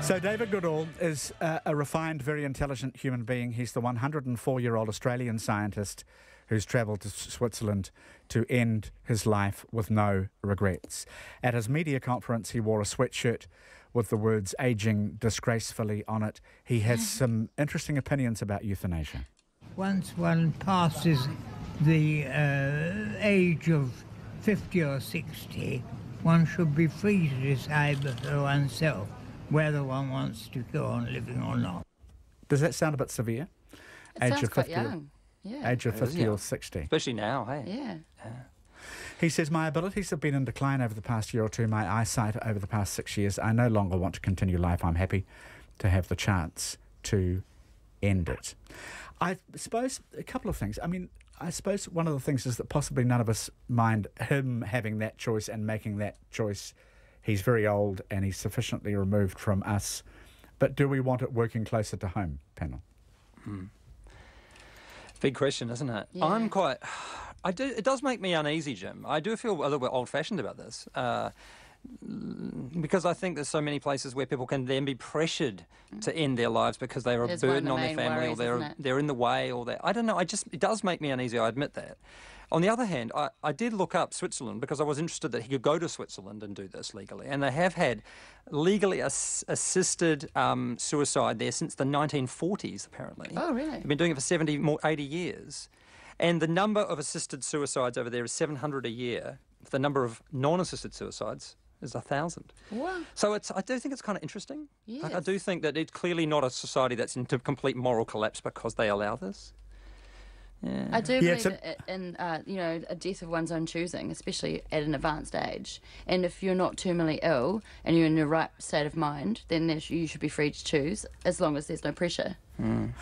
So David Goodall is a refined, very intelligent human being. He's the 104-year-old Australian scientist who's travelled to Switzerland to end his life with no regrets. At his media conference, he wore a sweatshirt with the words "ageing disgracefully" on it. He has some interesting opinions about euthanasia. Once one passes the age of 50 or 60, one should be free to decide for oneself whether one wants to go on living or not. Does that sound a bit severe? It sounds quite young. Yeah. Age of 50 or 60. Especially now, hey? Yeah. He says, "My abilities have been in decline over the past year or two, my eyesight over the past 6 years. I no longer want to continue life. I'm happy to have the chance to end it." I suppose a couple of things. I mean, I suppose one of the things is that possibly none of us mind him having that choice and making that choice. He's very old and he's sufficiently removed from us. But do we want it working closer to home, panel? Big question, isn't it? Yeah. It does make me uneasy, Jim. I do feel a little bit old-fashioned about this. Because I think there's so many places where people can then be pressured to end their lives because they are a burden on their family, or they're in the way, or I don't know. It does make me uneasy. I admit that. On the other hand, I did look up Switzerland because I was interested that he could go to Switzerland and do this legally, and they have had legally assisted suicide there since the 1940s. Apparently. Oh, really? They've been doing it for 80 years. And the number of assisted suicides over there is 700 a year. The number of non-assisted suicides is 1,000. Wow. So I do think it's kind of interesting. Yes. Like, I do think that it's clearly not a society that's into complete moral collapse because they allow this. Yeah. I do believe in a death of one's own choosing, especially at an advanced age. And if you're not terminally ill and you're in the right state of mind, then you should be free to choose, as long as there's no pressure.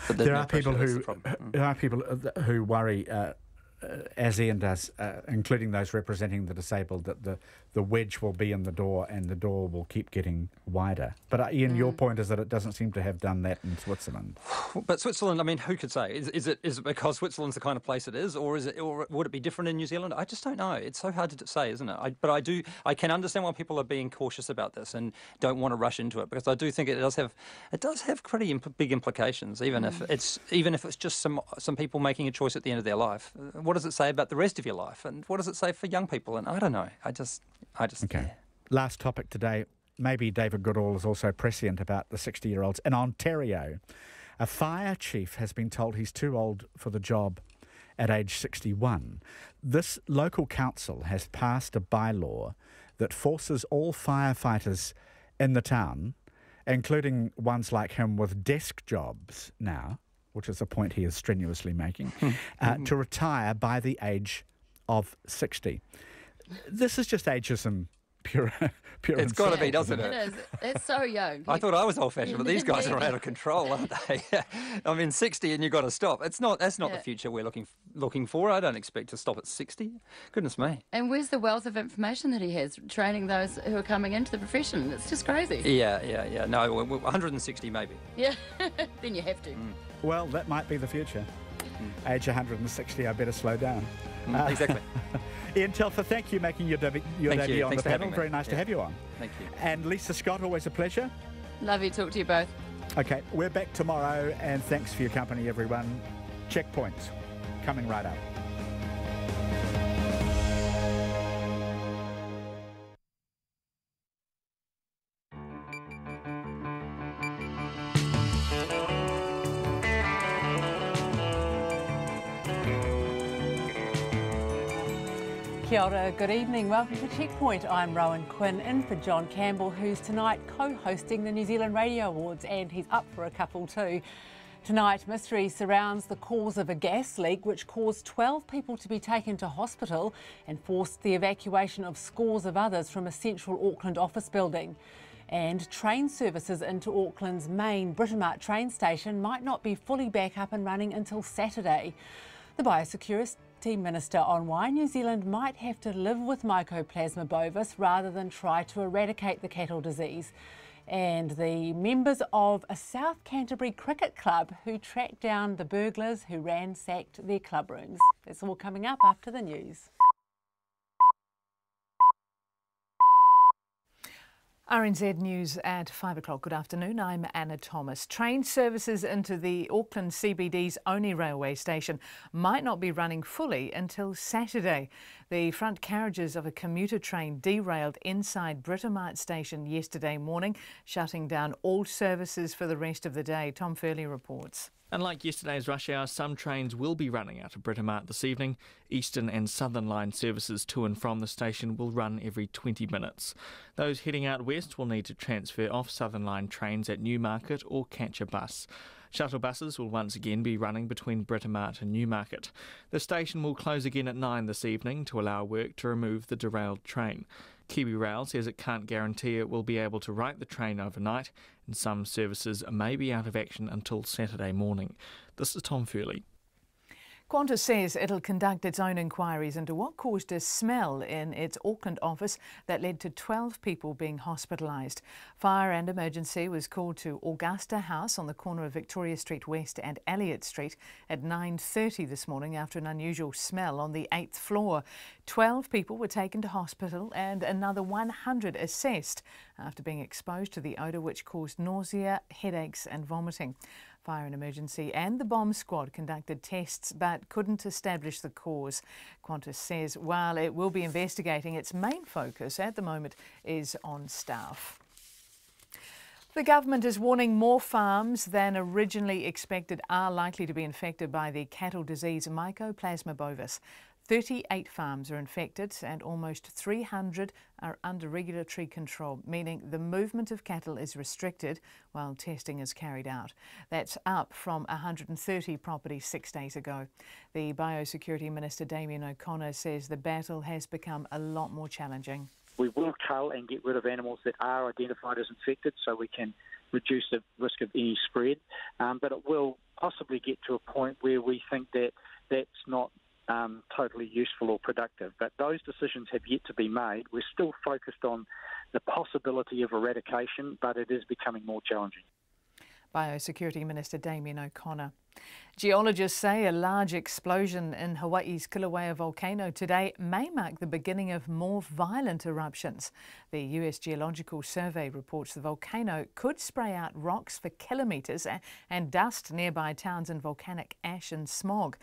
But There are people who worry, as Ian does, including those representing the disabled, that the wedge will be in the door and the door will keep getting wider. But Ian, your point is that it doesn't seem to have done that in Switzerland. But Switzerland, I mean, who could say? Is it because Switzerland's the kind of place it is, or would it be different in New Zealand? I just don't know. It's so hard to say, isn't it? But I can understand why people are being cautious about this and don't want to rush into it, because I do think it does have pretty big implications, even if it's just some people making a choice at the end of their life. What does it say about the rest of your life, and what does it say for young people? And I don't know. I just okay. Yeah. Last topic today. Maybe David Goodall is also prescient about the 60-year-olds. In Ontario, a fire chief has been told he's too old for the job at age 61. This local council has passed a bylaw that forces all firefighters in the town, including ones like him with desk jobs now, which is a point he is strenuously making, to retire by the age of 60. This is just ageism pure It's got to be, doesn't it? It is. It's so young. I thought I was old-fashioned, but these guys are out of control, aren't they? I mean, 60 and you've got to stop. That's not the future we're looking for. I don't expect to stop at 60. Goodness me. And where's the wealth of information that he has, training those who are coming into the profession? It's just crazy. Yeah. No, 160 maybe. Yeah, then you have to. Well, that might be the future. Age 160, I better slow down. Exactly. Ian Telfer, thank you for making your debut on the panel. Very nice to have you on. Thank you. And Lisa Scott, always a pleasure. Love you. Talk to you both. Okay, we're back tomorrow, and thanks for your company, everyone. Checkpoints coming right up. Kia ora, good evening. Welcome to Checkpoint. I'm Rowan Quinn, in for John Campbell, who's tonight co-hosting the New Zealand Radio Awards, and he's up for a couple too. Tonight, mystery surrounds the cause of a gas leak which caused 12 people to be taken to hospital and forced the evacuation of scores of others from a central Auckland office building. And train services into Auckland's main Britomart train station might not be fully back up and running until Saturday. The Biosecurity Minister on why New Zealand might have to live with Mycoplasma bovis rather than try to eradicate the cattle disease. And the members of a South Canterbury cricket club who tracked down the burglars who ransacked their club rooms. That's all coming up after the news. RNZ News at 5 o'clock. Good afternoon. I'm Anna Thomas. Train services into the Auckland CBD's only railway station might not be running fully until Saturday. The front carriages of a commuter train derailed inside Britomart station yesterday morning, shutting down all services for the rest of the day. Tom Furley reports. Unlike yesterday's rush hour, some trains will be running out of Britomart this evening. Eastern and Southern Line services to and from the station will run every 20 minutes. Those heading out west will need to transfer off Southern Line trains at Newmarket or catch a bus. Shuttle buses will once again be running between Britomart and Newmarket. The station will close again at 9 this evening to allow work to remove the derailed train. Kiwi Rail says it can't guarantee it will be able to right the train overnight, and some services may be out of action until Saturday morning. This is Tom Furley. Qantas says it'll conduct its own inquiries into what caused a smell in its Auckland office that led to 12 people being hospitalised. Fire and emergency was called to Augusta House on the corner of Victoria Street West and Elliott Street at 9:30 this morning after an unusual smell on the 8th floor. 12 people were taken to hospital and another 100 assessed after being exposed to the odour which caused nausea, headaches and vomiting. Fire and Emergency and the bomb squad conducted tests but couldn't establish the cause. Qantas says while it will be investigating, its main focus at the moment is on staff. The government is warning more farms than originally expected are likely to be infected by the cattle disease Mycoplasma bovis. 38 farms are infected and almost 300 are under regulatory control, meaning the movement of cattle is restricted while testing is carried out. That's up from 130 properties 6 days ago. The Biosecurity Minister Damien O'Connor says the battle has become a lot more challenging. We will cull and get rid of animals that are identified as infected so we can reduce the risk of any spread, but it will possibly get to a point where we think that that's not totally useful or productive. But those decisions have yet to be made. We're still focused on the possibility of eradication, but it is becoming more challenging. Biosecurity Minister Damien O'Connor. Geologists say a large explosion in Hawaii's Kilauea volcano today may mark the beginning of more violent eruptions. The US Geological Survey reports the volcano could spray out rocks for kilometres and dust nearby towns in volcanic ash and smog.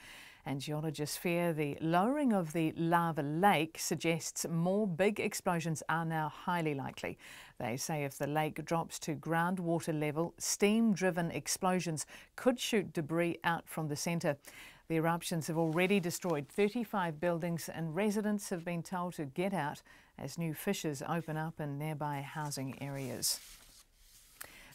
And geologists fear the lowering of the lava lake suggests more big explosions are now highly likely. They say if the lake drops to groundwater level, steam-driven explosions could shoot debris out from the centre. The eruptions have already destroyed 35 buildings and residents have been told to get out as new fissures open up in nearby housing areas.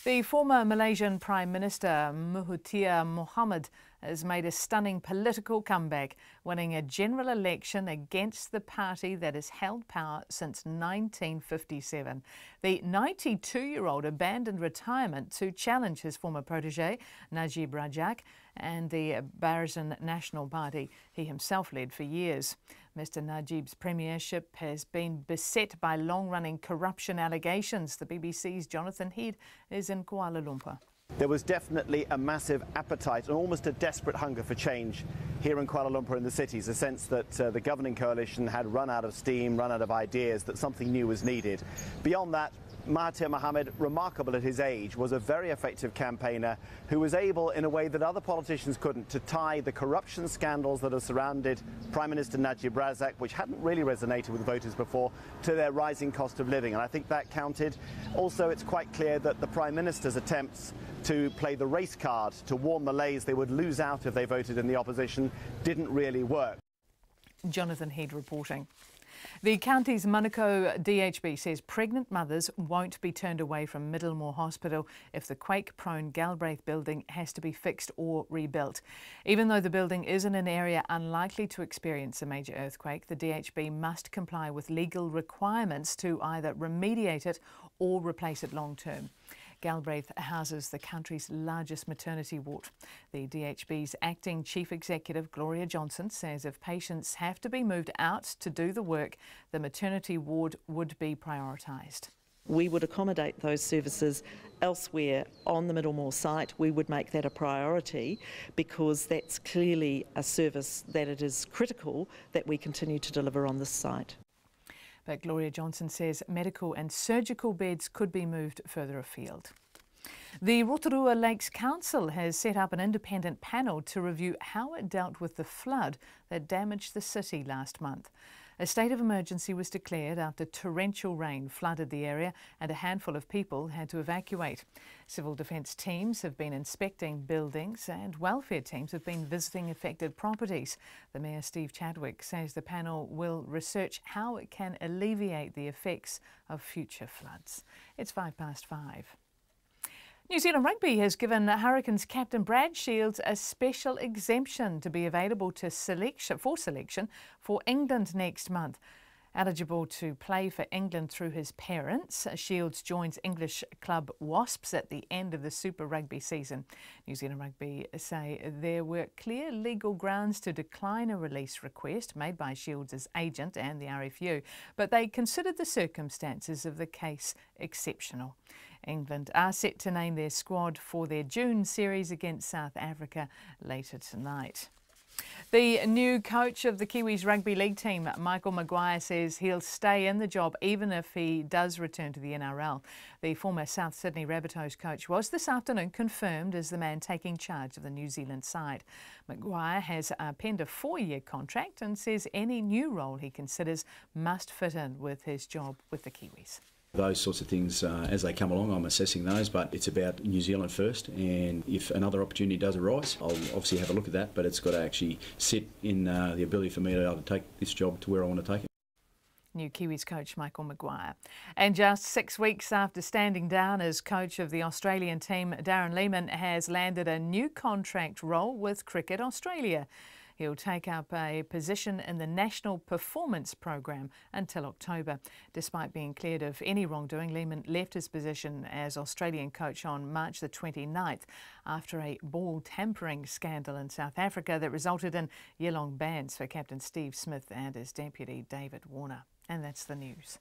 The former Malaysian Prime Minister Mahathir Mohamad has made a stunning political comeback, winning a general election against the party that has held power since 1957. The 92-year-old abandoned retirement to challenge his former protégé, Najib Razak, and the Barisan National Party he himself led for years. Mr Najib's premiership has been beset by long-running corruption allegations. The BBC's Jonathan Head is in Kuala Lumpur. There was definitely a massive appetite and almost a desperate hunger for change here in Kuala Lumpur in the cities, a sense that the governing coalition had run out of steam, run out of ideas, that something new was needed. Beyond that, Mahathir Mohamad, remarkable at his age, was a very effective campaigner who was able, in a way that other politicians couldn't, to tie the corruption scandals that have surrounded Prime Minister Najib Razak, which hadn't really resonated with voters before, to their rising cost of living. And I think that counted. Also, it's quite clear that the Prime Minister's attempts to play the race card to warn Malays they would lose out if they voted in the opposition didn't really work. Jonathan Head reporting. The county's Manukau DHB says pregnant mothers won't be turned away from Middlemore Hospital if the quake-prone Galbraith building has to be fixed or rebuilt. Even though the building is in an area unlikely to experience a major earthquake, the DHB must comply with legal requirements to either remediate it or replace it long-term. Galbraith houses the country's largest maternity ward. The DHB's acting chief executive, Gloria Johnson, says if patients have to be moved out to do the work, the maternity ward would be prioritised. We would accommodate those services elsewhere on the Middlemore site. We would make that a priority because that's clearly a service that it is critical that we continue to deliver on this site. But Gloria Johnson says medical and surgical beds could be moved further afield. The Rotorua Lakes Council has set up an independent panel to review how it dealt with the flood that damaged the city last month. A state of emergency was declared after torrential rain flooded the area and a handful of people had to evacuate. Civil defence teams have been inspecting buildings and welfare teams have been visiting affected properties. The Mayor Steve Chadwick says the panel will research how it can alleviate the effects of future floods. It's 5:05. New Zealand Rugby has given Hurricanes captain Brad Shields a special exemption to be available for selection for England next month. Eligible to play for England through his parents, Shields joins English club Wasps at the end of the Super Rugby season. New Zealand Rugby say there were clear legal grounds to decline a release request made by Shields' agent and the RFU, but they considered the circumstances of the case exceptional. England are set to name their squad for their June series against South Africa later tonight. The new coach of the Kiwis Rugby League team, Michael Maguire, says he'll stay in the job even if he does return to the NRL. The former South Sydney Rabbitohs coach was this afternoon confirmed as the man taking charge of the New Zealand side. Maguire has penned a 4-year contract and says any new role he considers must fit in with his job with the Kiwis. Those sorts of things, as they come along, I'm assessing those, but it's about New Zealand first, and if another opportunity does arise, I'll obviously have a look at that, but it's got to actually sit in the ability for me to be able to take this job to where I want to take it. New Kiwis coach Michael Maguire. And just 6 weeks after standing down as coach of the Australian team, Darren Lehmann has landed a new contract role with Cricket Australia. He'll take up a position in the National Performance Program until October. Despite being cleared of any wrongdoing, Lehmann left his position as Australian coach on March the 29th after a ball tampering scandal in South Africa that resulted in year-long bans for Captain Steve Smith and his deputy David Warner. And that's the news.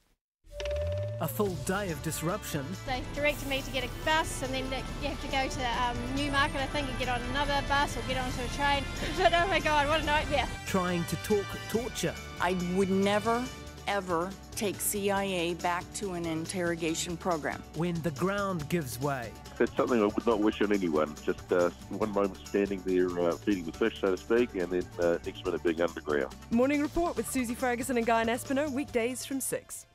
A full day of disruption. They directed me to get a bus and then you have to go to Newmarket, I think, and get on another bus or get onto a train. But oh my God, what a nightmare. Trying to talk torture. I would never, ever take CIA back to an interrogation program. When the ground gives way. That's something I would not wish on anyone. Just one moment standing there feeding the fish, so to speak, and then next minute being underground. Morning Report with Susie Ferguson and Guy Aspinall, weekdays from 6.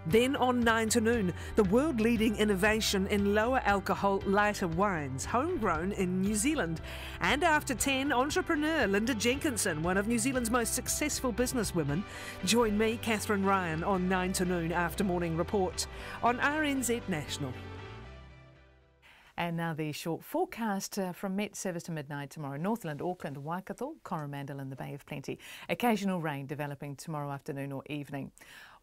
Then on 9 to noon, the world-leading innovation in lower alcohol, lighter wines, homegrown in New Zealand. And after 10, entrepreneur Linda Jenkinson, one of New Zealand's most successful businesswomen. Join me, Catherine Ryan, on 9 to noon after Morning Report on RNZ National. And now the short forecast from Met Service to midnight tomorrow. Northland, Auckland, Waikato, Coromandel and the Bay of Plenty. Occasional rain developing tomorrow afternoon or evening.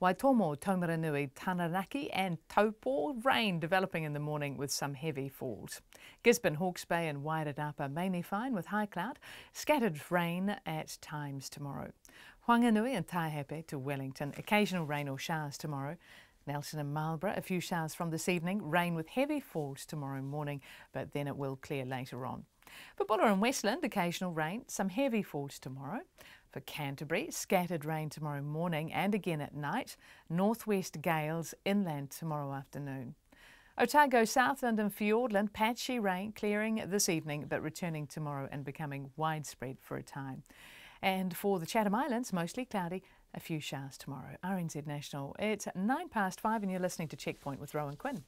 Waitomo, Taumaranui, Taranaki and Taupo, rain developing in the morning with some heavy falls. Gisborne, Hawke's Bay and Wairarapa mainly fine with high cloud. Scattered rain at times tomorrow. Whanganui and Taihape to Wellington. Occasional rain or showers tomorrow. Nelson and Marlborough, a few showers from this evening. Rain with heavy falls tomorrow morning, but then it will clear later on. For Buller and Westland, occasional rain, some heavy falls tomorrow. For Canterbury, scattered rain tomorrow morning and again at night. Northwest gales inland tomorrow afternoon. Otago, Southland and Fiordland, patchy rain clearing this evening but returning tomorrow and becoming widespread for a time. And for the Chatham Islands, mostly cloudy, a few showers tomorrow. RNZ National, it's 5:09 and you're listening to Checkpoint with Rowan Quinn.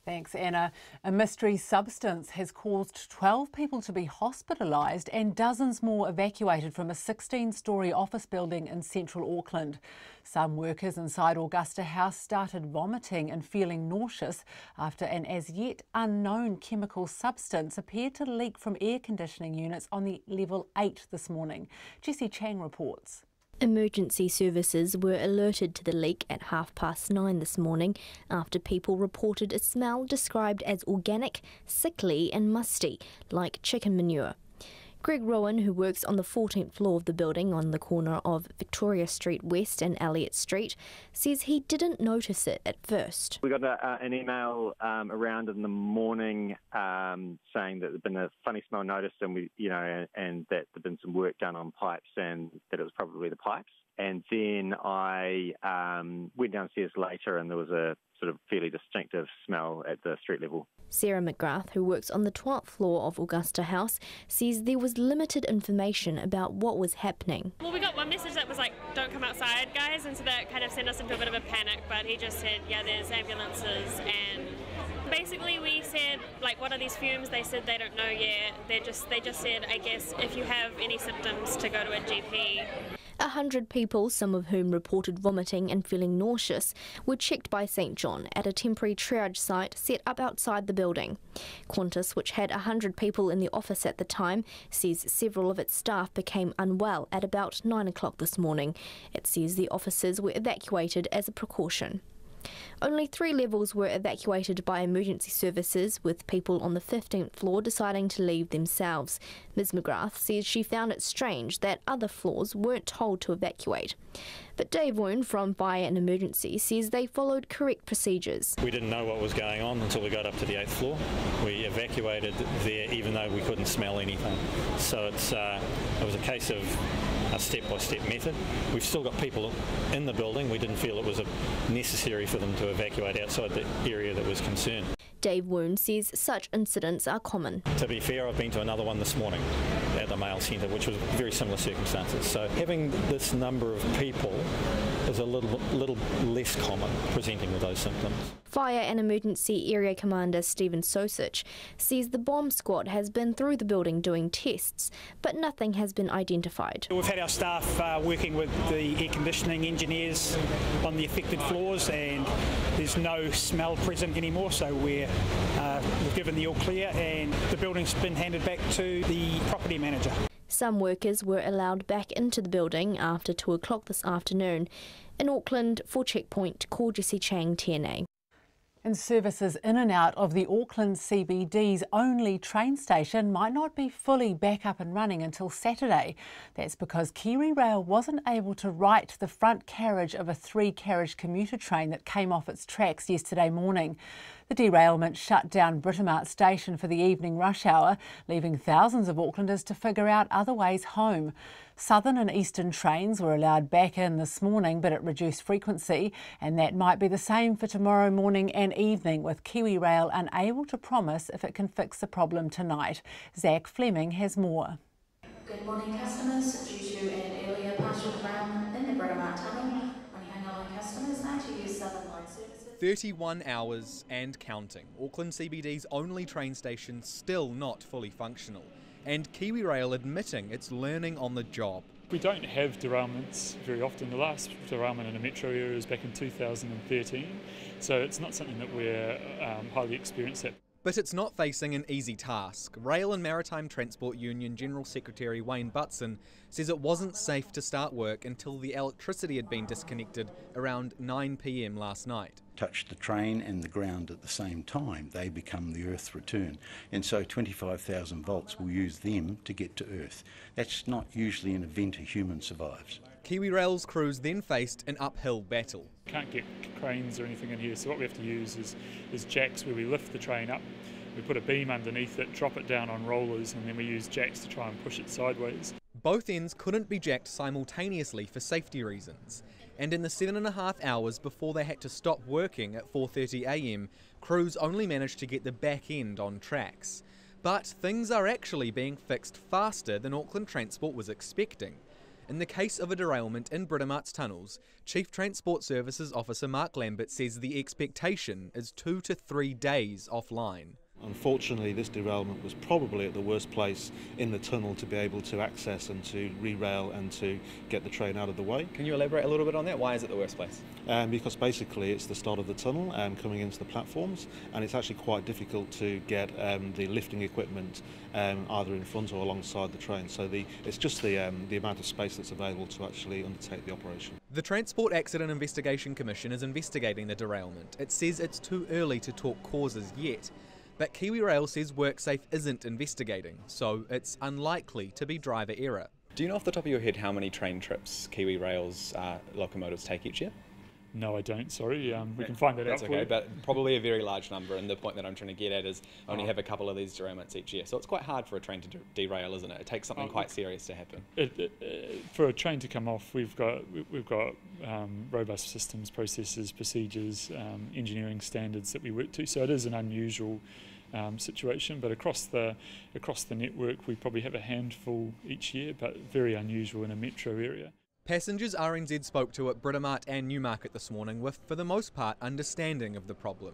Thanks, Anna. A mystery substance has caused 12 people to be hospitalised and dozens more evacuated from a 16-storey office building in central Auckland. Some workers inside Augusta House started vomiting and feeling nauseous after an as-yet unknown chemical substance appeared to leak from air conditioning units on the level 8 this morning. Jessie Chang reports. Emergency services were alerted to the leak at 9:30 this morning after people reported a smell described as organic, sickly and musty, like chicken manure. Greg Rowan, who works on the 14th floor of the building on the corner of Victoria Street West and Elliott Street, says he didn't notice it at first. We got an email around in the morning saying that there'd been a funny smell noticed, and and that there'd been some work done on pipes, and that it was probably the pipes. And then I went downstairs later, and there was a sort of fairly distinctive smell at the street level. Sarah McGrath, who works on the 12th floor of Augusta House, says there was limited information about what was happening. Well, we got one message that was like, don't come outside, guys, and so that kind of sent us into a bit of a panic, but he just said, yeah, there's ambulances, and basically we said, like, what are these fumes? They said they don't know yet. They just said, I guess, if you have any symptoms, to go to a GP. 100 people, some of whom reported vomiting and feeling nauseous, were checked by St John at a temporary triage site set up outside the building. Qantas, which had 100 people in the office at the time, says several of its staff became unwell at about 9 o'clock this morning. It says the officers were evacuated as a precaution. Only 3 levels were evacuated by emergency services, with people on the 15th floor deciding to leave themselves. Ms McGrath says she found it strange that other floors weren't told to evacuate. But Dave Woon from Fire and Emergency says they followed correct procedures. We didn't know what was going on until we got up to the 8th floor. We evacuated there even though we couldn't smell anything. So it was a case of a step-by-step method. We've still got people in the building. We didn't feel it was necessary for them to evacuate outside the area that was concerned. Dave Woon says such incidents are common. To be fair, I've been to another one this morning at the mail centre, which was very similar circumstances. So having this number of people is a little less common presenting with those symptoms. Fire and Emergency Area Commander Stephen Sosich says the bomb squad has been through the building doing tests, but nothing has been identified. We've had our staff working with the air conditioning engineers on the affected floors, and there's no smell present anymore, so we've given the all clear, and the building's been handed back to the property manager. Some workers were allowed back into the building after 2 o'clock this afternoon. In Auckland, for Checkpoint, call Jessie Chang, TNA. And services in and out of the Auckland CBD's only train station might not be fully back up and running until Saturday. That's because KiwiRail wasn't able to right the front carriage of a 3-carriage commuter train that came off its tracks yesterday morning. The derailment shut down Britomart station for the evening rush hour, leaving thousands of Aucklanders to figure out other ways home. Southern and eastern trains were allowed back in this morning, but at reduced frequency, and that might be the same for tomorrow morning and evening, with KiwiRail unable to promise if it can fix the problem tonight. Zach Fleming has more. Good morning, customers. Due to an earlier partial derailment in the Britomart tunnel, only hangar customers are to use Southern Line services. 31 hours and counting. Auckland CBD's only train station still not fully functional, and KiwiRail admitting it's learning on the job. We don't have derailments very often. The last derailment in a metro area was back in 2013, so it's not something that we're highly experienced at. But it's not facing an easy task. Rail and Maritime Transport Union General Secretary Wayne Butson says it wasn't safe to start work until the electricity had been disconnected around 9 p.m. last night. Touch the train and the ground at the same time, they become the Earth's return. And so 25,000 volts will use them to get to Earth. That's not usually an event a human survives. KiwiRail's crews then faced an uphill battle. Can't get cranes or anything in here, so what we have to use is jacks where we lift the train up, we put a beam underneath it, drop it down on rollers, and then we use jacks to try and push it sideways. Both ends couldn't be jacked simultaneously for safety reasons, and in the 7.5 hours before they had to stop working at 4:30 a.m, crews only managed to get the back end on tracks. But things are actually being fixed faster than Auckland Transport was expecting. In the case of a derailment in Britomart's tunnels, Chief Transport Services Officer Mark Lambert says the expectation is 2 to 3 days offline. Unfortunately, this derailment was probably at the worst place in the tunnel to be able to access and to re-rail and to get the train out of the way. Can you elaborate a little bit on that? Why is it the worst place? Because basically it's the start of the tunnel coming into the platforms, and it's actually quite difficult to get the lifting equipment either in front or alongside the train. So it's just the amount of space that's available to actually undertake the operation. The Transport Accident Investigation Commission is investigating the derailment. It says it's too early to talk causes yet. But KiwiRail says WorkSafe isn't investigating, so it's unlikely to be driver error. Do you know off the top of your head how many train trips KiwiRail's locomotives take each year? No, I don't, sorry. We can find that out for you. That's okay, but probably a very large number, and the point that I'm trying to get at is only have a couple of these derailments each year. So it's quite hard for a train to derail, isn't it? It takes something quite serious to happen. For a train to come off, we've got robust systems, processes, procedures, engineering standards that we work to. So it is an unusual situation, but across the network, we probably have a handful each year, but very unusual in a metro area. Passengers RNZ spoke to at Britomart and Newmarket this morning were for the most part understanding of the problem.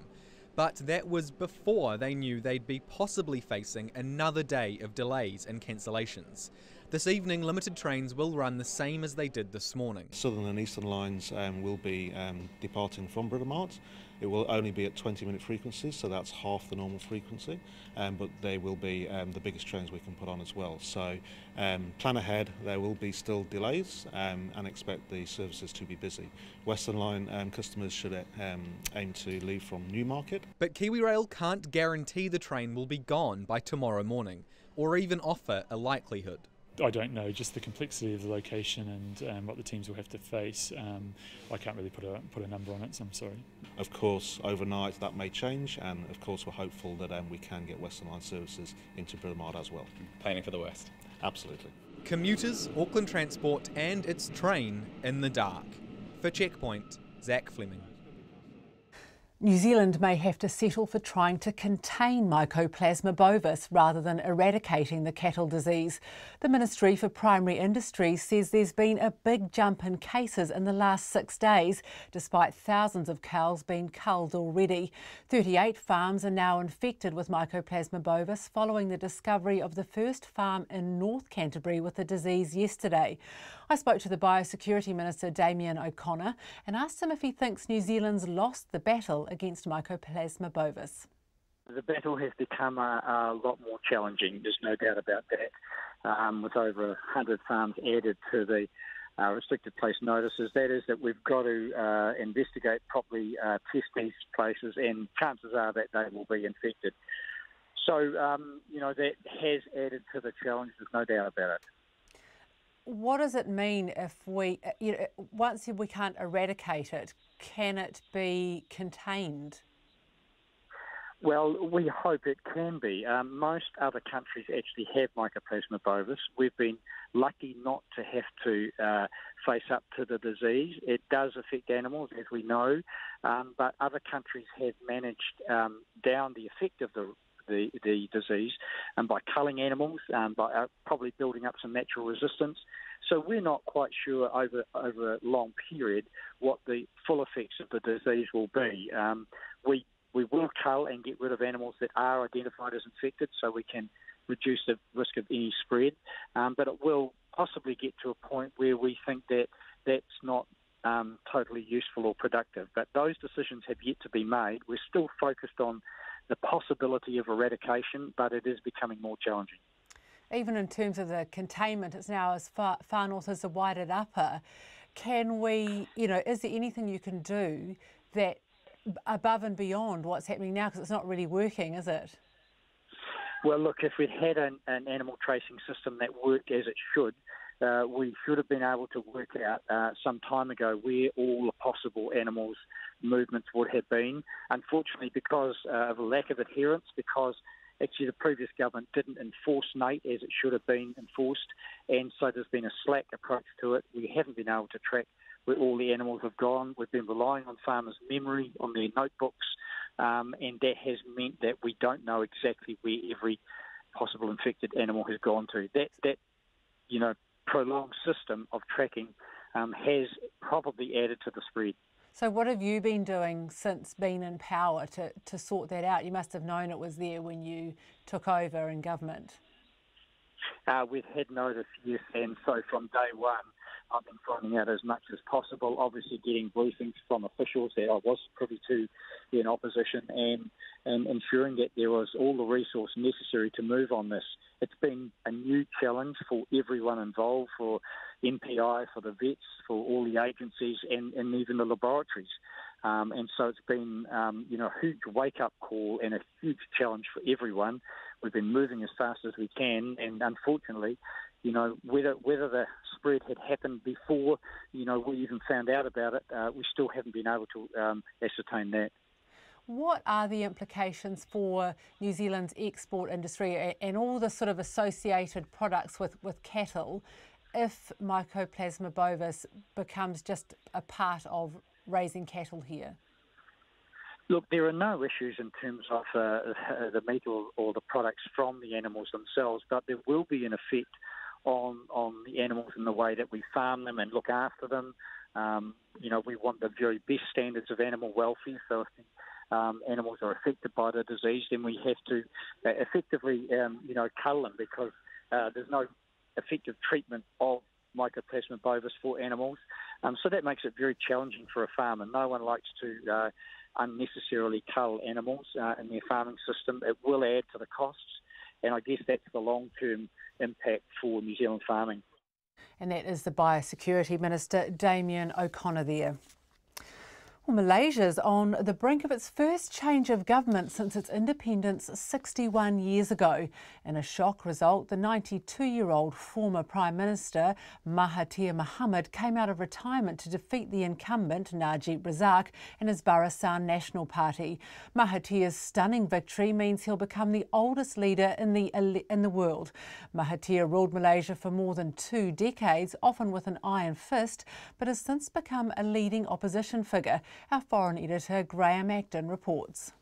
But that was before they knew they'd be possibly facing another day of delays and cancellations. This evening, limited trains will run the same as they did this morning. Southern and Eastern lines will be departing from Britomart. It will only be at 20-minute frequencies, so that's half the normal frequency, but they will be the biggest trains we can put on as well. So plan ahead, there will be still delays and expect the services to be busy. Western line customers should aim to leave from Newmarket. But KiwiRail can't guarantee the train will be gone by tomorrow morning, or even offer a likelihood. I don't know, just the complexity of the location and what the teams will have to face. I can't really put a number on it, so I'm sorry. Of course, overnight that may change, and of course we're hopeful that we can get Western Line services into Britomart as well. Planning for the worst. Absolutely. Commuters, Auckland Transport and its train in the dark. For Checkpoint, Zach Fleming. New Zealand may have to settle for trying to contain Mycoplasma bovis rather than eradicating the cattle disease. The Ministry for Primary Industries says there's been a big jump in cases in the last 6 days, despite thousands of cows being culled already. 38 farms are now infected with Mycoplasma bovis following the discovery of the first farm in North Canterbury with the disease yesterday. I spoke to the Biosecurity Minister Damien O'Connor and asked him if he thinks New Zealand's lost the battle against Mycoplasma bovis. The battle has become a lot more challenging, there's no doubt about that, with over 100 farms added to the restricted place notices. That is that we've got to investigate properly, test these places, and chances are that they will be infected. So, that has added to the challenge, there's no doubt about it. What does it mean if we, once we can't eradicate it, can it be contained? Well, we hope it can be. Most other countries actually have Mycoplasma bovis. We've been lucky not to have to face up to the disease. It does affect animals, as we know, but other countries have managed down the effect of the disease and by culling animals, by probably building up some natural resistance. So we're not quite sure over a long period what the full effects of the disease will be. We will cull and get rid of animals that are identified as infected so we can reduce the risk of any spread, but it will possibly get to a point where we think that that's not totally useful or productive. But those decisions have yet to be made. We're still focused on the possibility of eradication, but it is becoming more challenging. Even in terms of the containment, it's now as far north as the Waited Upper. Can we, is there anything you can do that above and beyond what's happening now? Because it's not really working, is it? Well, look, if we'd had an animal tracing system that worked as it should, we should have been able to work out some time ago where all the possible animals' movements would have been. Unfortunately, because of a lack of adherence, because actually the previous government didn't enforce NATE as it should have been enforced, and so there's been a slack approach to it. We haven't been able to track where all the animals have gone. We've been relying on farmers' memory, on their notebooks, and that has meant that we don't know exactly where every possible infected animal has gone to. That prolonged system of tracking has probably added to the spread. So what have you been doing since being in power to sort that out? You must have known it was there when you took over in government. We've had notice, yes, and so from day one I've been finding out as much as possible, obviously getting briefings from officials that I was privy to in opposition, and ensuring that there was all the resource necessary to move on this. It's been a new challenge for everyone involved, for MPI, for the vets, for all the agencies, and even the laboratories. And so it's been, a huge wake-up call and a huge challenge for everyone. We've been moving as fast as we can, and unfortunately, whether the spread had happened before, we even found out about it, we still haven't been able to ascertain that. What are the implications for New Zealand's export industry and all the sort of associated products with cattle if Mycoplasma bovis becomes just a part of raising cattle here? Look, there are no issues in terms of the meat or the products from the animals themselves, but there will be an effect on the animals in the way that we farm them and look after them. We want the very best standards of animal welfare, so if animals are affected by the disease, then we have to effectively, cull them because there's no effective treatment of Mycoplasma bovis for animals. So that makes it very challenging for a farmer. No one likes to unnecessarily cull animals in their farming system. It will add to the costs, and I guess that's the long-term impact for New Zealand farming. And that is the Biosecurity Minister, Damien O'Connor there. Well, Malaysia's on the brink of its first change of government since its independence 61 years ago. In a shock result, the 92-year-old former Prime Minister Mahathir Mohamad came out of retirement to defeat the incumbent Najib Razak and his Barisan National Party. Mahathir's stunning victory means he'll become the oldest leader in the world. Mahathir ruled Malaysia for more than 2 decades, often with an iron fist, but has since become a leading opposition figure. Our foreign editor Graham Acton reports.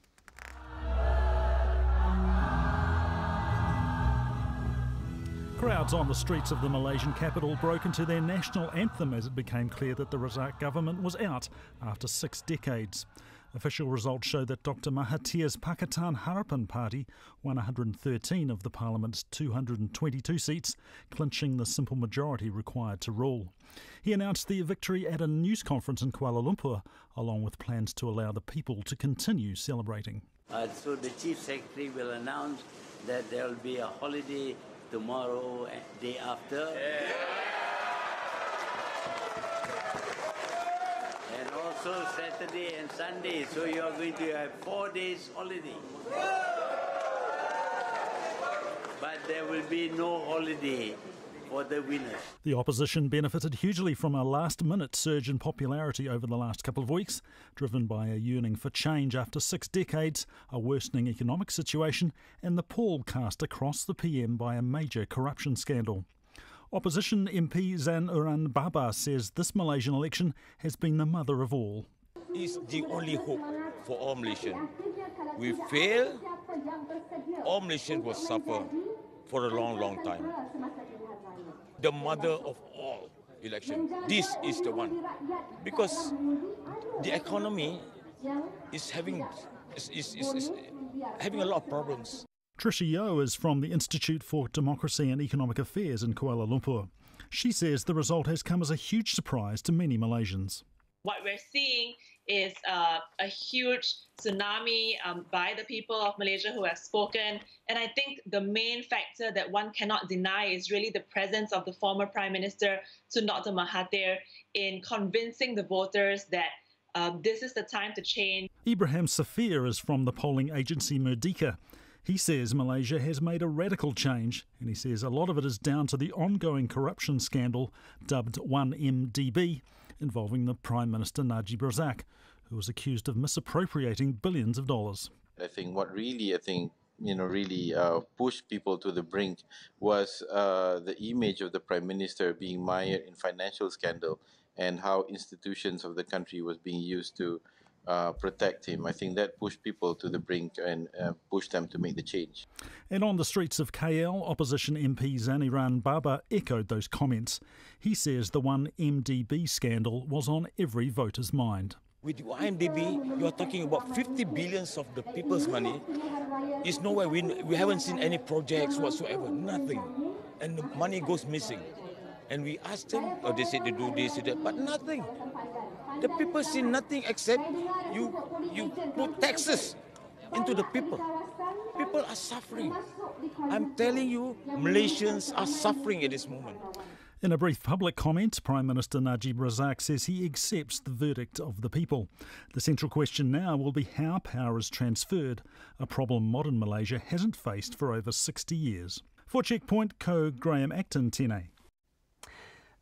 Crowds on the streets of the Malaysian capital broke into their national anthem as it became clear that the Razak government was out after 6 decades. Official results show that Dr Mahathir's Pakatan Harapan Party won 113 of the Parliament's 222 seats, clinching the simple majority required to rule. He announced the victory at a news conference in Kuala Lumpur, along with plans to allow the people to continue celebrating. So the Chief Secretary will announce that there will be a holiday tomorrow and day after. And also Saturday and Sunday, so you are going to have 4 days holiday. But there will be no holiday for the winners. The opposition benefited hugely from a last-minute surge in popularity over the last couple of weeks, driven by a yearning for change after 6 decades, a worsening economic situation, and the pall cast across the PM by a major corruption scandal. Opposition MP Zan Uran Baba says this Malaysian election has been the mother of all. It's the only hope for all Malaysians. We fail, all Malaysians will suffer for a long, long time. The mother of all elections, this is the one. Because the economy is having a lot of problems. Tricia Yeo is from the Institute for Democracy and Economic Affairs in Kuala Lumpur. She says the result has come as a huge surprise to many Malaysians. What we're seeing is a huge tsunami by the people of Malaysia who have spoken. And I think the main factor that one cannot deny is really the presence of the former Prime Minister, Tun Dr Mahathir, in convincing the voters that this is the time to change. Ibrahim Safir is from the polling agency Merdeka. He says Malaysia has made a radical change, and he says a lot of it is down to the ongoing corruption scandal dubbed 1MDB, involving the Prime Minister Najib Razak, who was accused of misappropriating billions of dollars. I think what really, pushed people to the brink was the image of the Prime Minister being mired in financial scandal and how institutions of the country was being used to protect him. I think that pushed people to the brink and pushed them to make the change. And on the streets of KL, opposition MP Zaniran Baba echoed those comments. He says the 1MDB scandal was on every voter's mind. With 1MDB, you are talking about 50 billions of the people's money. It's nowhere. We haven't seen any projects whatsoever, nothing. And the money goes missing. And we asked them, they said they do this, that, but nothing. The people see nothing except you put taxes into the people. People are suffering. I'm telling you, Malaysians are suffering at this moment. In a brief public comment, Prime Minister Najib Razak says he accepts the verdict of the people. The central question now will be how power is transferred, a problem modern Malaysia hasn't faced for over 60 years. For Checkpoint, Graham Acton, Tēnei.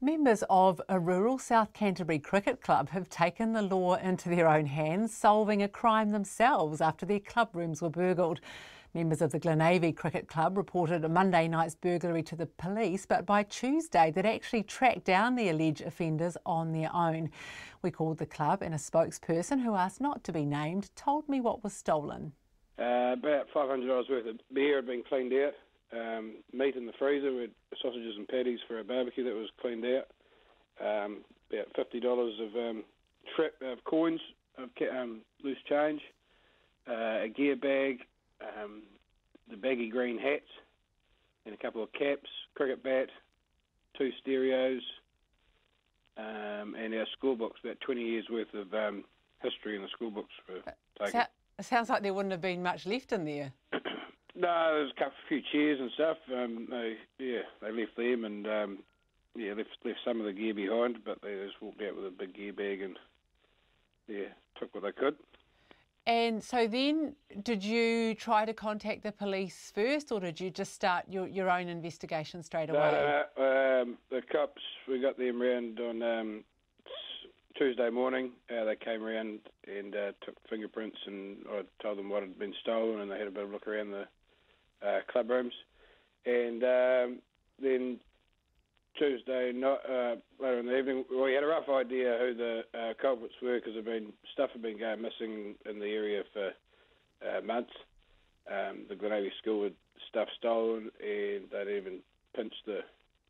Members of a rural South Canterbury cricket club have taken the law into their own hands, solving a crime themselves after their club rooms were burgled. Members of the Glenavy Cricket Club reported a Monday night's burglary to the police, but by Tuesday they'd actually tracked down the alleged offenders on their own. We called the club, and a spokesperson who asked not to be named told me what was stolen. About $500 worth of beer had been cleaned out. Meat in the freezer with sausages and patties for a barbecue that was cleaned out. About $50 of coins of loose change. A gear bag. The baggy green hats and a couple of caps, cricket bat, 2 stereos, and our school books, about 20 years worth of history in the school books were taken. It sounds like there wouldn't have been much left in there. No, there's a few chairs and stuff. They left them and left some of the gear behind, but they just walked out with a big gear bag and took what they could. And so then, did you try to contact the police first, or did you just start your own investigation straight away? No. The cops, we got them round on Tuesday morning. They came round and took fingerprints, and I told them what had been stolen, and they had a bit of a look around the club rooms. And then Tuesday night, later in the evening, we had a rough idea who the culprits were, because stuff had been going missing in the area for months. The Glenavy school had stuff stolen, and they'd even pinched the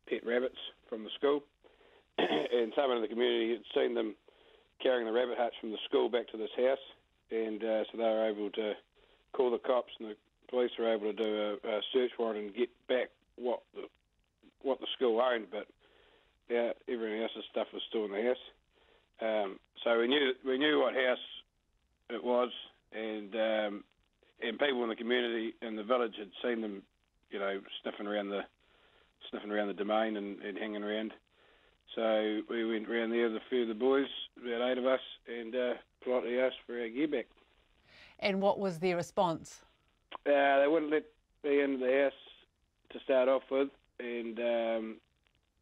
pet rabbits from the school. And someone in the community had seen them carrying the rabbit hutch from the school back to this house, and so they were able to call the cops, and the police were able to do a search warrant and get back what the school owned, but everything else's stuff was still in the house. So we knew what house it was, and people in the community and the village had seen them, sniffing around the domain and hanging around. So we went round there with a few of the boys, about 8 of us, and politely asked for our gear back. And what was their response? They wouldn't let me into the house to start off with, and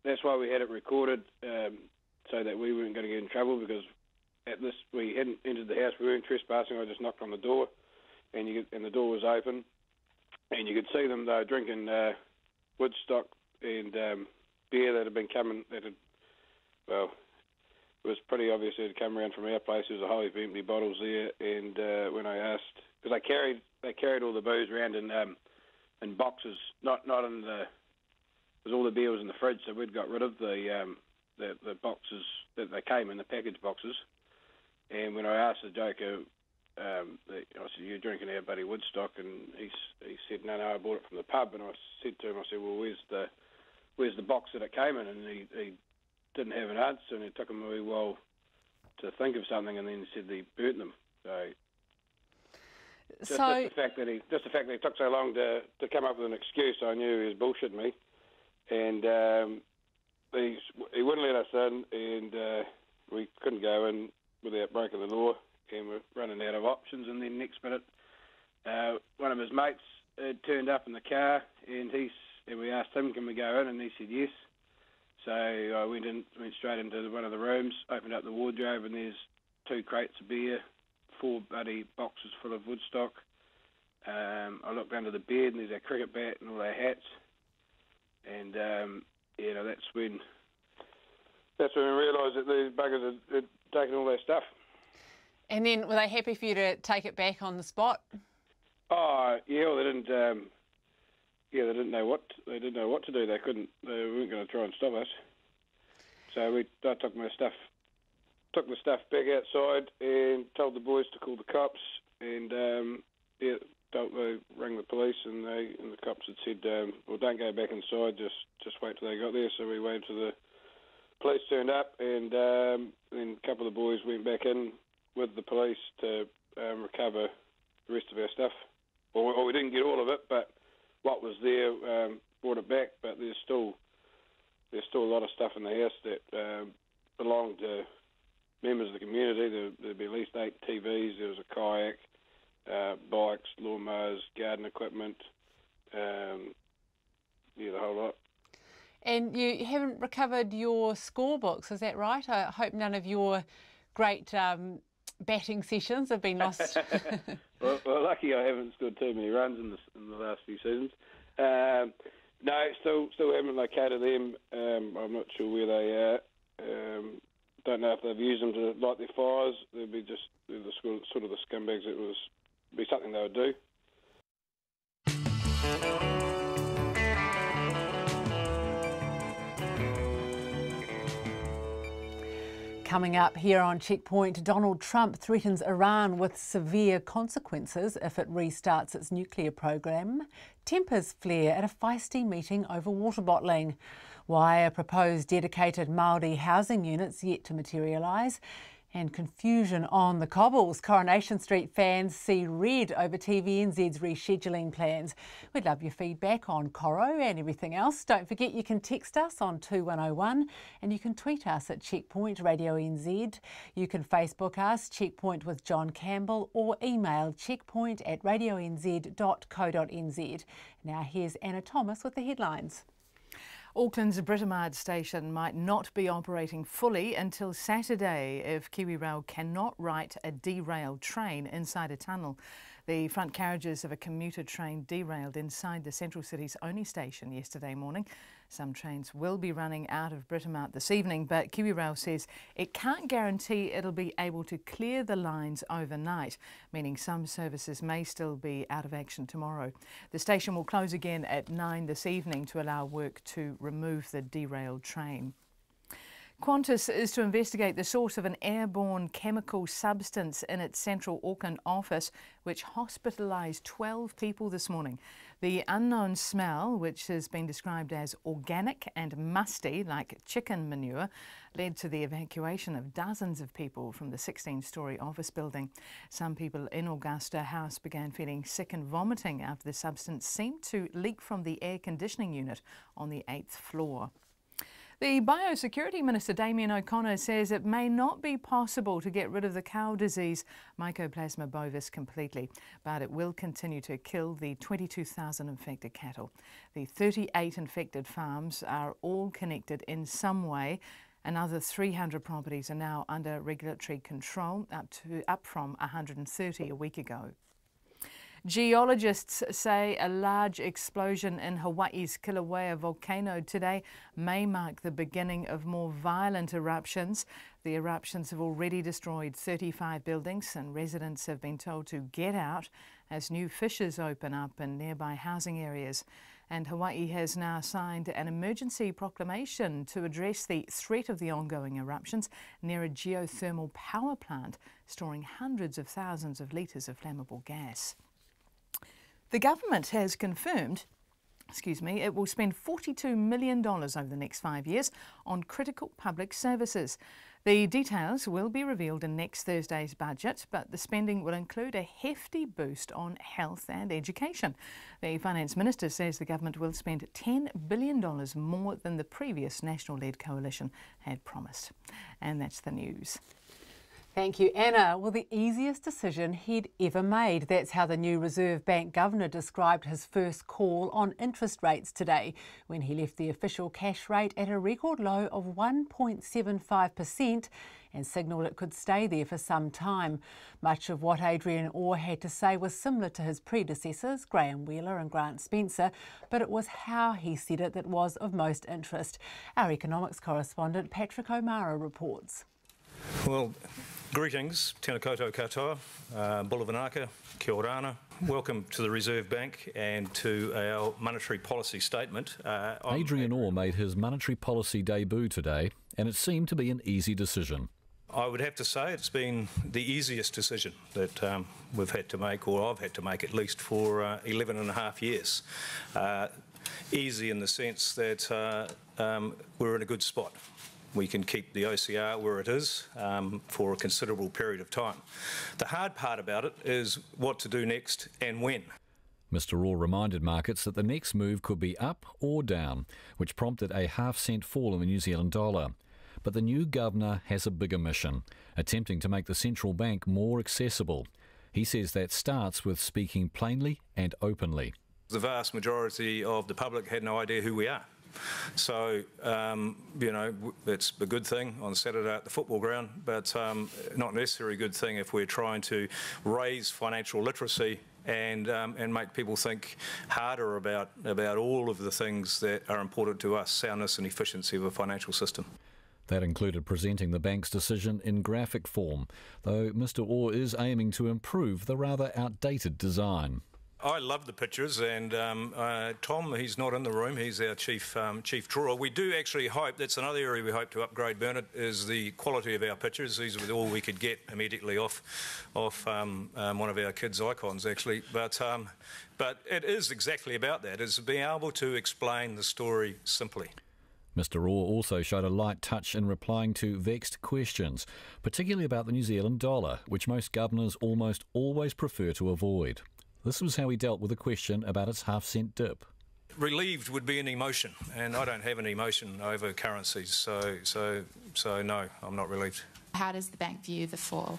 that's why we had it recorded, so that we weren't going to get in trouble, because we hadn't entered the house, we weren't trespassing. I just knocked on the door, and the door was open, and you could see them. They were drinking Woodstock and beer that had been coming. It was pretty obvious it had come around from our place. There was a whole heap of empty bottles there, and when I asked, because they carried all the booze around in boxes, not in the. Because all the beer was in the fridge, so we'd got rid of the boxes that they came in, the package boxes. And when I asked the joker, I said, "You're drinking our buddy Woodstock?" And he said, "No, I bought it from the pub." And I said to him, "Well, where's the box that it came in?" And he didn't have an answer, and it took him a wee while to think of something, and then he said he burnt them. So just the fact that he took so long to come up with an excuse, I knew he was bullshitting me. And he wouldn't let us in, and we couldn't go in without breaking the law, and we're running out of options. And then next minute, one of his mates turned up in the car, and we asked him, "Can we go in?" And he said yes. So I went straight into one of the rooms, opened up the wardrobe, and there's 2 crates of beer, 4 bloody boxes full of Woodstock. I looked under the bed, and there's our cricket bat and all our hats. And that's when we realised that these buggers had taken all their stuff. And then, were they happy for you to take it back on the spot? Oh yeah, well, they didn't. They didn't know what to do. They weren't going to try and stop us. So I took the stuff back outside and told the boys to call the cops. And they rang the police, and the cops had said, "Well, don't go back inside. Just wait till they got there." So we waited till the police turned up, and then a couple of the boys went back in with the police to recover the rest of our stuff. Or we didn't get all of it, but what was there, brought it back. But there's still there's still a lot of stuff in the house that belonged to members of the community. There'd be at least 8 TVs. There was a kayak, bikes, lawnmowers, garden equipment, the whole lot. And you haven't recovered your scorebooks, is that right? I hope none of your great batting sessions have been lost. well, lucky I haven't scored too many runs in the last few seasons. No, still haven't located them. I'm not sure where they are. Don't know if they've used them to light their fires. They'd be just the sort of the scumbags. It would be something they would do. Coming up here on Checkpoint, Donald Trump threatens Iran with severe consequences if it restarts its nuclear program. Tempers flare at a feisty meeting over water bottling. Why a proposed dedicated Maori housing unit's yet to materialise. And confusion on the cobbles. Coronation Street fans see red over TVNZ's rescheduling plans. We'd love your feedback on Coro and everything else. Don't forget you can text us on 2101 and you can tweet us at Checkpoint Radio NZ. You can Facebook us, Checkpoint with John Campbell, or email checkpoint@radionz.co.nz. Now here's Anna Thomas with the headlines. Auckland's Britomart station might not be operating fully until Saturday if KiwiRail cannot right a derailed train inside a tunnel. The front carriages of a commuter train derailed inside the central city's only station yesterday morning. Some trains will be running out of Britomart this evening, but KiwiRail says it can't guarantee it'll be able to clear the lines overnight, meaning some services may still be out of action tomorrow. The station will close again at 9 this evening to allow work to remove the derailed train. Qantas is to investigate the source of an airborne chemical substance in its central Auckland office, which hospitalised 12 people this morning. The unknown smell, which has been described as organic and musty, like chicken manure, led to the evacuation of dozens of people from the 16-storey office building. Some people in Augusta House began feeling sick and vomiting after the substance seemed to leak from the air conditioning unit on the 8th floor. The Biosecurity Minister Damien O'Connor says it may not be possible to get rid of the cow disease Mycoplasma bovis completely, but it will continue to kill the 22,000 infected cattle. The 38 infected farms are all connected in some way. Another 300 properties are now under regulatory control, up from 130 a week ago. Geologists say a large explosion in Hawaii's Kilauea volcano today may mark the beginning of more violent eruptions. The eruptions have already destroyed 35 buildings and residents have been told to get out as new fissures open up in nearby housing areas. And Hawaii has now signed an emergency proclamation to address the threat of the ongoing eruptions near a geothermal power plant storing hundreds of thousands of litres of flammable gas. The government has confirmed, it will spend $42 million over the next 5 years on critical public services. The details will be revealed in next Thursday's budget, but the spending will include a hefty boost on health and education. The Finance Minister says the government will spend $10 billion more than the previous national-led coalition had promised. And that's the news. Thank you, Anna. Well, the easiest decision he'd ever made. That's how the new Reserve Bank Governor described his first call on interest rates today, when he left the official cash rate at a record low of 1.75% and signalled it could stay there for some time. Much of what Adrian Orr had to say was similar to his predecessors, Graham Wheeler and Grant Spencer, but it was how he said it that was of most interest. Our economics correspondent Patrick O'Mara reports. Well, greetings, tēnā koutou katoa, Bulavanaka, kia orana. Welcome to the Reserve Bank and to our monetary policy statement. Adrian Orr made his monetary policy debut today, and it seemed to be an easy decision. I would have to say it's been the easiest decision that we've had to make, or I've had to make at least for 11 and a half years. Easy in the sense that we're in a good spot. We can keep the OCR where it is for a considerable period of time. The hard part about it is what to do next and when. Mr Orr reminded markets that the next move could be up or down, which prompted a half-cent fall in the New Zealand dollar. But the new governor has a bigger mission, attempting to make the central bank more accessible. He says that starts with speaking plainly and openly. The vast majority of the public had no idea who we are. So, you know, it's a good thing on Saturday at the football ground, but not necessarily a good thing if we're trying to raise financial literacy and make people think harder about all of the things that are important to us, soundness and efficiency of a financial system. That included presenting the bank's decision in graphic form, though Mr Orr is aiming to improve the rather outdated design. I love the pictures, and Tom, he's not in the room, he's our chief drawer. We do actually hope, that's another area we hope to upgrade, Bernard, is the quality of our pictures. These were all we could get immediately off one of our kids' icons, actually. But it is exactly about that, is being able to explain the story simply. Mr Orr also showed a light touch in replying to vexed questions, particularly about the New Zealand dollar, which most governors almost always prefer to avoid. This was how he dealt with a question about its half-cent dip. Relieved would be an emotion, and I don't have an emotion over currencies, so no, I'm not relieved. How does the bank view the fall?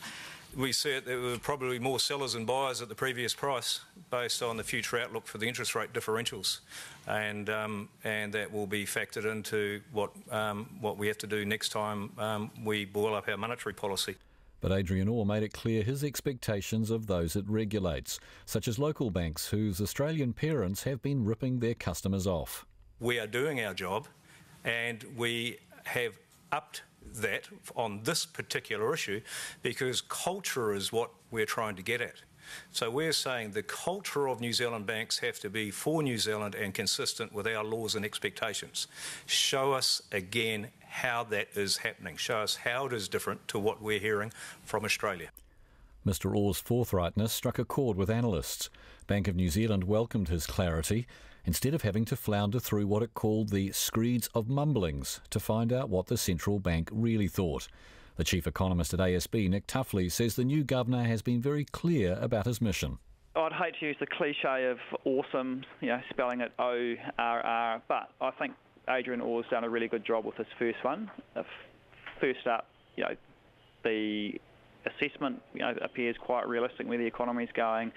We see it, there were probably more sellers than buyers at the previous price based on the future outlook for the interest rate differentials, and that will be factored into what we have to do next time we boil up our monetary policy. But Adrian Orr made it clear his expectations of those it regulates, such as local banks whose Australian parents have been ripping their customers off. We are doing our job, and we have upped that on this particular issue because culture is what we're trying to get at. So we're saying the culture of New Zealand banks have to be for New Zealand and consistent with our laws and expectations. Show us again how that is happening. Show us how it is different to what we're hearing from Australia. Mr Orr's forthrightness struck a chord with analysts. Bank of New Zealand welcomed his clarity, instead of having to flounder through what it called the screeds of mumblings to find out what the central bank really thought. The chief economist at ASB, Nick Tuffley, says the new governor has been very clear about his mission. I'd hate to use the cliche of awesome, spelling it O-R-R, but I think Adrian Orr's done a really good job with his first one. First up, the assessment appears quite realistic where the economy's going,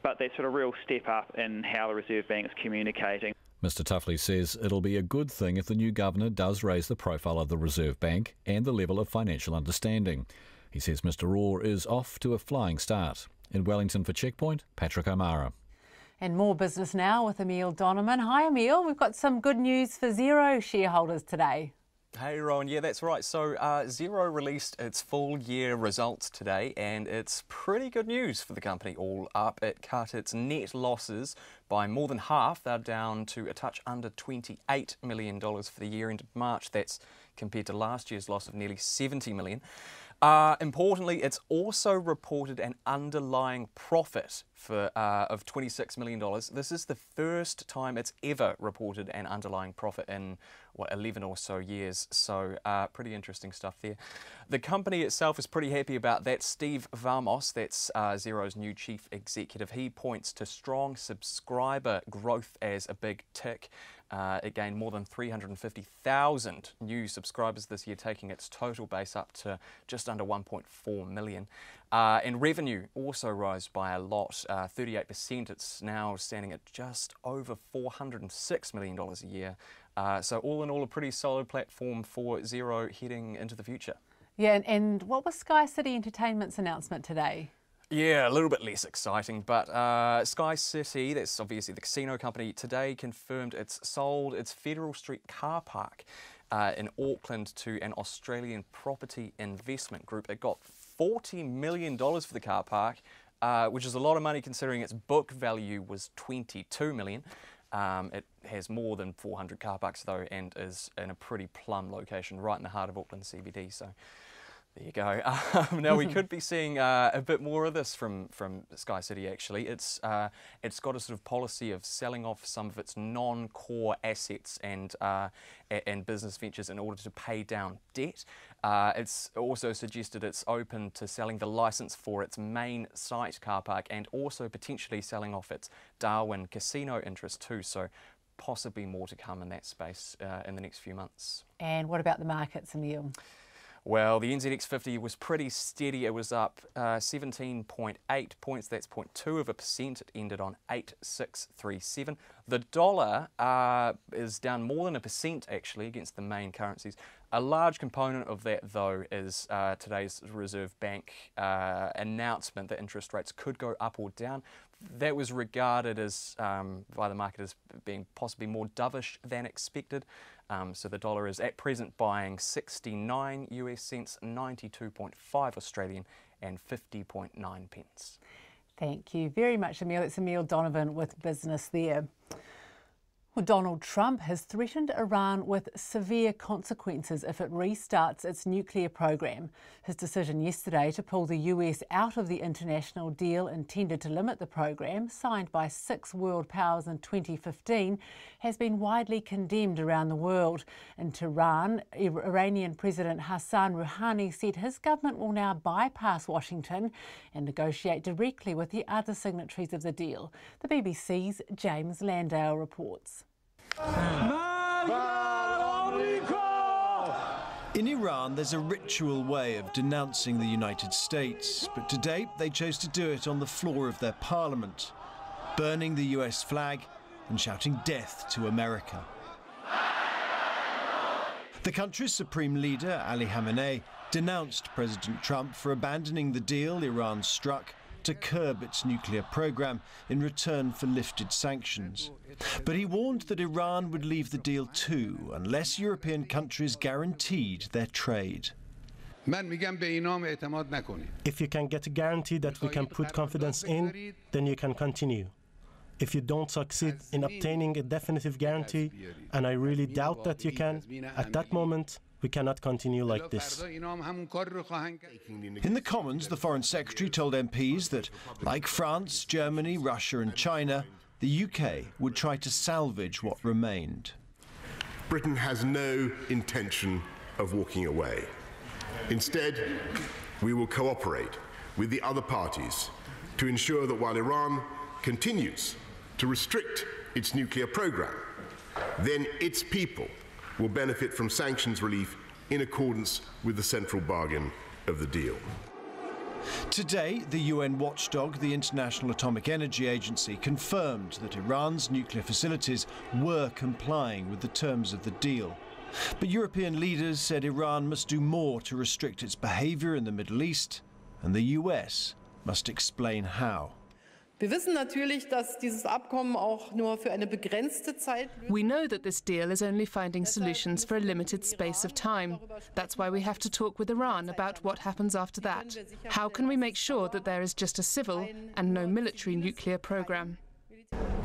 but that sort of real step up in how the Reserve Bank is communicating. Mr Tuffley says it'll be a good thing if the new governor does raise the profile of the Reserve Bank and the level of financial understanding. He says Mr Orr is off to a flying start. In Wellington for Checkpoint, Patrick O'Mara. And more business now with Emile Donovan. Hi Emile, we've got some good news for Xero shareholders today. Hey Rowan, yeah that's right. So Xero released its full year results today and it's pretty good news for the company all up. It cut its net losses by more than half. They're down to a touch under $28 million for the year ended March. That's compared to last year's loss of nearly $70 million. Importantly, it's also reported an underlying profit of $26 million. This is the first time it's ever reported an underlying profit in, 11 or so years. So pretty interesting stuff there. The company itself is pretty happy about that. Steve Vamos, that's Xero's new chief executive, he points to strong subscriber growth as a big tick. It gained more than 350,000 new subscribers this year, taking its total base up to just under 1.4 million. And revenue also rose by a lot, 38%. It's now standing at just over $406 million a year. So all in all, a pretty solid platform for Xero heading into the future. Yeah, and what was Sky City Entertainment's announcement today? Yeah, a little bit less exciting, but Sky City, that's obviously the casino company, today confirmed it's sold its Federal Street car park in Auckland to an Australian property investment group. It got $40 million for the car park, which is a lot of money considering its book value was $22 million. It has more than 400 car parks though and is in a pretty plum location right in the heart of Auckland CBD. So There you go. Now we could be seeing a bit more of this from Sky City. Actually, it's got a sort of policy of selling off some of its non-core assets and business ventures in order to pay down debt. It's also suggested it's open to selling the licence for its main site car park and also potentially selling off its Darwin casino interest too. So possibly more to come in that space in the next few months. And what about the markets, Emile? Well, the NZX 50 was pretty steady. It was up 17.8 points. That's 0.2%. It ended on 8637. The dollar is down more than 1% actually against the main currencies. A large component of that, though, is today's Reserve Bank announcement that interest rates could go up or down. That was regarded as by the market as being possibly more dovish than expected. So the dollar is at present buying 69 US cents, 92.5 Australian and 50.9 pence. Thank you very much, Emile. It's Emile Donovan with Business there. Well, Donald Trump has threatened Iran with severe consequences if it restarts its nuclear program. His decision yesterday to pull the US out of the international deal intended to limit the program, signed by 6 world powers in 2015, has been widely condemned around the world. In Tehran, Iranian President Hassan Rouhani said his government will now bypass Washington and negotiate directly with the other signatories of the deal. The BBC's James Landale reports. In Iran, there's a ritual way of denouncing the United States, but today they chose to do it on the floor of their parliament, burning the US flag and shouting death to America. The country's supreme leader, Ali Khamenei, denounced President Trump for abandoning the deal Iran struck to curb its nuclear program in return for lifted sanctions. But he warned that Iran would leave the deal too unless European countries guaranteed their trade. If you can get a guarantee that we can put confidence in, then you can continue. If you don't succeed in obtaining a definitive guarantee, and I really doubt that you can, at that moment, we cannot continue like this. In the Commons, the Foreign Secretary told MPs that, like France, Germany, Russia and China, the UK would try to salvage what remained. Britain has no intention of walking away. Instead, we will cooperate with the other parties to ensure that while Iran continues to restrict its nuclear program, then its people will benefit from sanctions relief in accordance with the central bargain of the deal. Today, the UN watchdog, the International Atomic Energy Agency, confirmed that Iran's nuclear facilities were complying with the terms of the deal. But European leaders said Iran must do more to restrict its behaviour in the Middle East, and the US must explain how. We know that this deal is only finding solutions for a limited space of time. That's why we have to talk with Iran about what happens after that. How can we make sure that there is just a civil and no military nuclear program?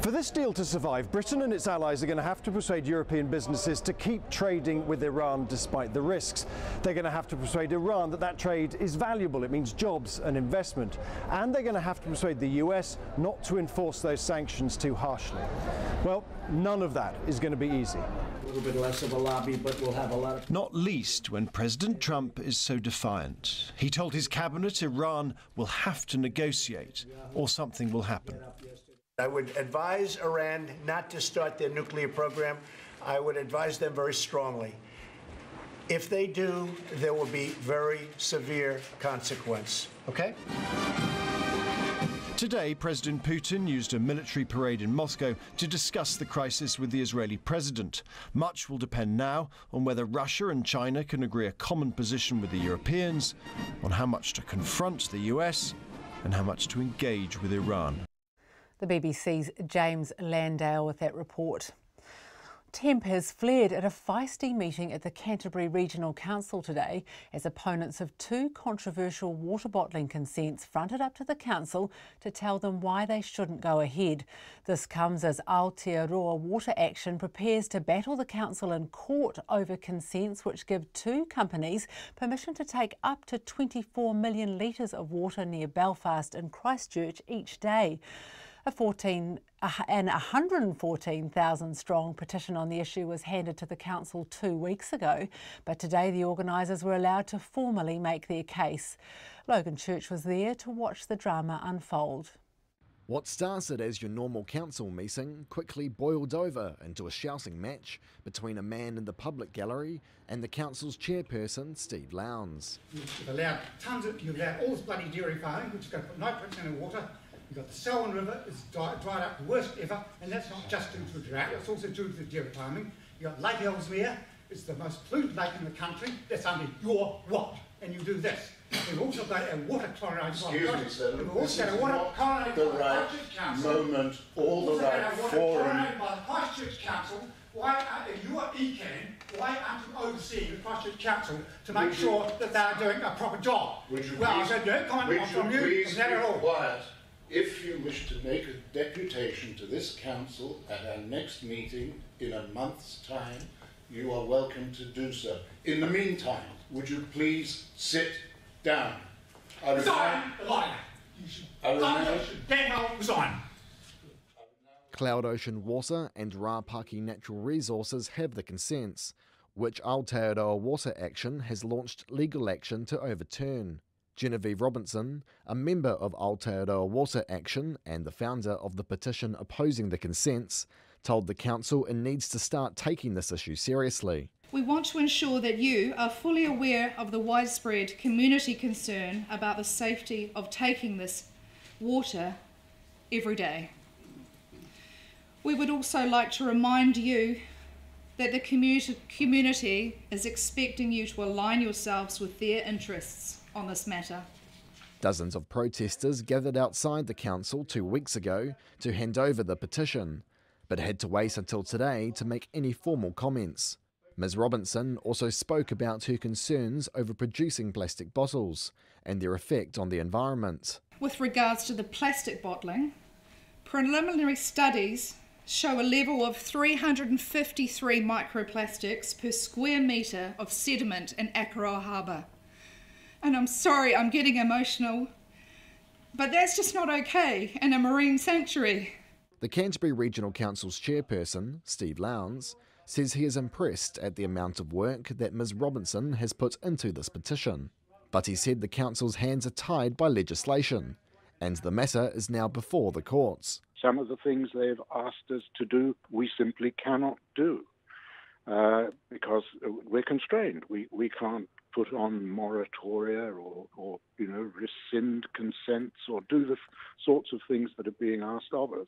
For this deal to survive, Britain and its allies are going to have to persuade European businesses to keep trading with Iran despite the risks. They're going to have to persuade Iran that that trade is valuable. It means jobs and investment. And they're going to have to persuade the US not to enforce those sanctions too harshly. Well, none of that is going to be easy. A little bit less of a lobby, but we'll have a lot of... Not least when President Trump is so defiant. He told his cabinet Iran will have to negotiate or something will happen. I would advise Iran not to start their nuclear program. I would advise them very strongly. If they do, there will be very severe consequence. Okay? Today, President Putin used a military parade in Moscow to discuss the crisis with the Israeli president. Much will depend now on whether Russia and China can agree a common position with the Europeans, on how much to confront the US and how much to engage with Iran. The BBC's James Landale with that report. Temp has flared at a feisty meeting at the Canterbury Regional Council today as opponents of two controversial water bottling consents fronted up to the council to tell them why they shouldn't go ahead. This comes as Aotearoa Water Action prepares to battle the council in court over consents which give two companies permission to take up to 24 million litres of water near Belfast and Christchurch each day. An 114,000 strong petition on the issue was handed to the council 2 weeks ago, but today the organisers were allowed to formally make their case. Logan Church was there to watch the drama unfold. What started as your normal council meeting quickly boiled over into a shouting match between a man in the public gallery and the council's chairperson, Steve Lowndes. You've allowed all this bloody dairy farming, which is going to put nitrates in the water. You've got the Selwyn River, it's dried up the worst ever, and that's not just due to the drought, it's also due to the dairy farming. You've got Lake Ellesmere, it's the most polluted lake in the country, that's under your watch, and you do this. We've also got a water chloride. Excuse me, sir, this is not the right moment or the right forum. By the Christchurch Council, why you are ECAN, why aren't you overseeing the Christchurch Council to make sure that they are doing a proper job? Would you well, I said, don't comment from you, please that at all. Quiet. If you wish to make a deputation to this council at our next meeting in a month's time, you are welcome to do so. In the meantime, would you please sit down? Resign, the liar. You should damn well resign. Cloud Ocean Water and Rapaki Natural Resources have the consents, which Aotearoa Water Action has launched legal action to overturn. Genevieve Robinson, a member of Aotearoa Water Action and the founder of the petition opposing the consents, told the council it needs to start taking this issue seriously. We want to ensure that you are fully aware of the widespread community concern about the safety of taking this water every day. We would also like to remind you that the community is expecting you to align yourselves with their interests on this matter. Dozens of protesters gathered outside the council 2 weeks ago to hand over the petition, but had to wait until today to make any formal comments. Ms Robinson also spoke about her concerns over producing plastic bottles and their effect on the environment. With regards to the plastic bottling, preliminary studies show a level of 353 microplastics per square metre of sediment in Akaroa Harbour. And I'm sorry, I'm getting emotional, but that's just not okay in a marine sanctuary. The Canterbury Regional Council's chairperson, Steve Lowndes, says he is impressed at the amount of work that Ms Robinson has put into this petition. But he said the council's hands are tied by legislation, and the matter is now before the courts. Some of the things they've asked us to do, we simply cannot do because we're constrained. We can't put on moratoria or rescind consents or do the sorts of things that are being asked of us.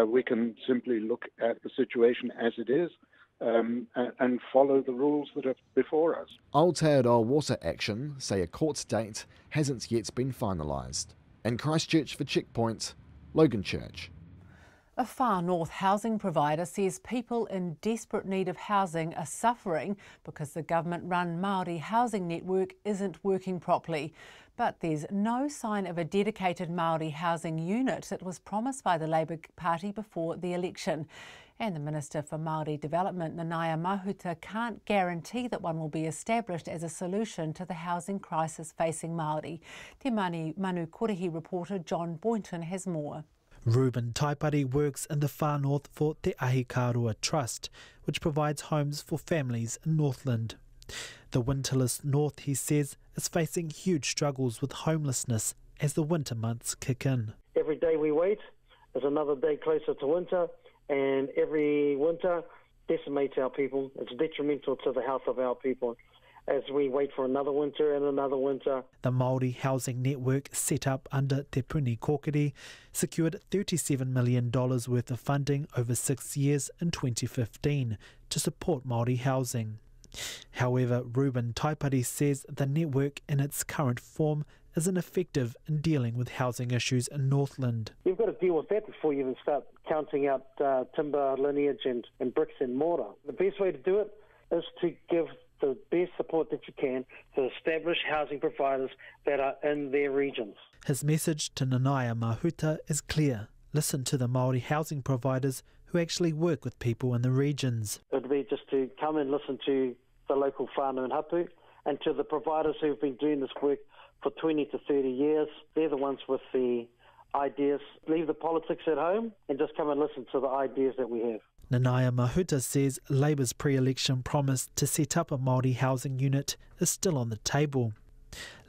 We can simply look at the situation as it is and follow the rules that are before us. Aotearoa Water Action say a court date hasn't yet been finalised. In Christchurch for Checkpoint, Logan Church. A far north housing provider says people in desperate need of housing are suffering because the government-run Maori housing network isn't working properly. But there's no sign of a dedicated Maori housing unit that was promised by the Labour Party before the election. And the Minister for Maori Development, Nanaia Mahuta, can't guarantee that one will be established as a solution to the housing crisis facing Maori. Te Manu Korihi reporter John Boynton has more. Ruben Taipari works in the far north for Te Ahikarua Trust, which provides homes for families in Northland. The winterless north, he says, is facing huge struggles with homelessness as the winter months kick in. Every day we wait is another day closer to winter, and every winter decimates our people. It's detrimental to the health of our people as we wait for another winter and another winter. The Maori housing network, set up under Te Puni Kokiri, secured $37 million worth of funding over 6 years in 2015 to support Maori housing. However, Ruben Taipari says the network in its current form isn't effective in dealing with housing issues in Northland. You've got to deal with that before you even start counting out timber, lineage and bricks and mortar. The best way to do it is to give the best support that you can to established housing providers that are in their regions. His message to Nanaia Mahuta is clear. Listen to the Maori housing providers who actually work with people in the regions. It would be just to come and listen to the local whānau and hapu and to the providers who've been doing this work for 20 to 30 years. They're the ones with the ideas. Leave the politics at home and just come and listen to the ideas that we have. Nanaia Mahuta says Labour's pre-election promise to set up a Māori housing unit is still on the table.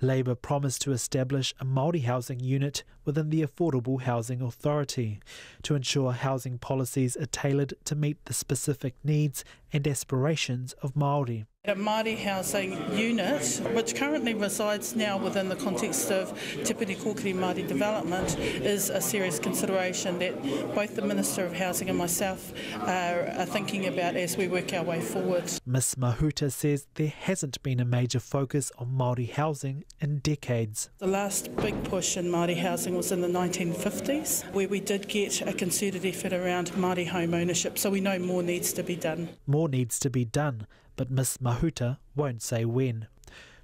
Labour promised to establish a Māori housing unit within the Affordable Housing Authority to ensure housing policies are tailored to meet the specific needs and aspirations of Māori. A Māori housing unit, which currently resides now within the context of Te Piri Kōkiri Māori development, is a serious consideration that both the Minister of Housing and myself are thinking about as we work our way forward. Ms Mahuta says there hasn't been a major focus on Māori housing in decades. The last big push in Māori housing was in the 1950s, where we did get a concerted effort around Māori home ownership, so we know more needs to be done. More needs to be done, but Ms Mahuta won't say when.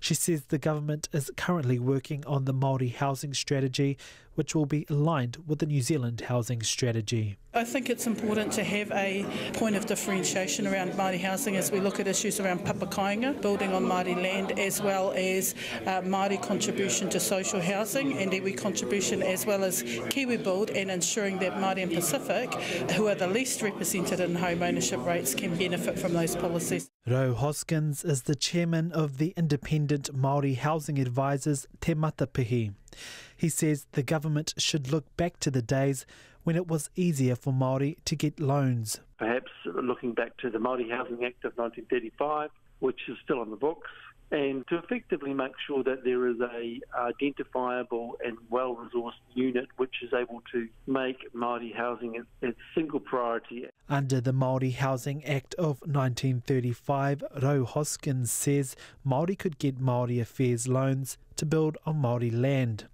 She says the government is currently working on the Māori housing strategy, which will be aligned with the New Zealand housing strategy. I think it's important to have a point of differentiation around Māori housing as we look at issues around papakainga, building on Māori land, as well as Māori contribution to social housing and iwi contribution, as well as Kiwi build, and ensuring that Māori and Pacific, who are the least represented in home ownership rates, can benefit from those policies. Ro Hoskins is the chairman of the independent Māori housing advisors Te Matapihi. He says the government should look back to the days when it was easier for Māori to get loans. Perhaps looking back to the Māori Housing Act of 1935, which is still on the books, and to effectively make sure that there is a identifiable and well-resourced unit which is able to make Māori housing its single priority. Under the Māori Housing Act of 1935, Ro Hoskins says Māori could get Māori Affairs loans to build on Māori land.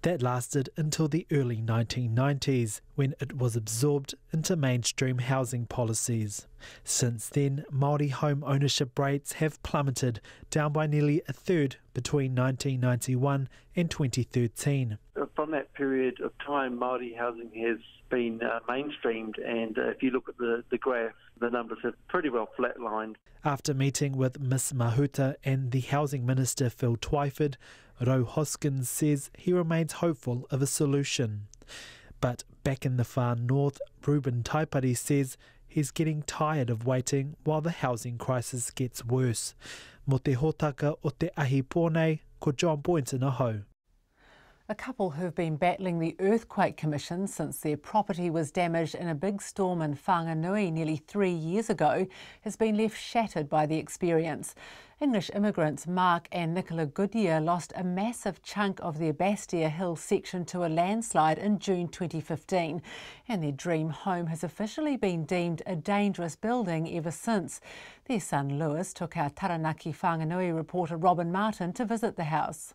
That lasted until the early 1990s, when it was absorbed into mainstream housing policies. Since then, Māori home ownership rates have plummeted, down by nearly a third between 1991 and 2013. From that period of time, Māori housing has been mainstreamed, and if you look at the graph, the numbers have pretty well flatlined. After meeting with Ms Mahuta and the Housing Minister Phil Twyford, Ro Hoskins says he remains hopeful of a solution. But back in the far north, Ruben Taipari says he's getting tired of waiting while the housing crisis gets worse. Mo te hōtaka o te ahi pōnei, ko John Boynton aho. A couple who've been battling the Earthquake Commission since their property was damaged in a big storm in Whanganui nearly 3 years ago has been left shattered by the experience. English immigrants Mark and Nicola Goodyear lost a massive chunk of their Bastia Hill section to a landslide in June 2015, and their dream home has officially been deemed a dangerous building ever since. Their son Lewis took our Taranaki Whanganui reporter Robin Martin to visit the house.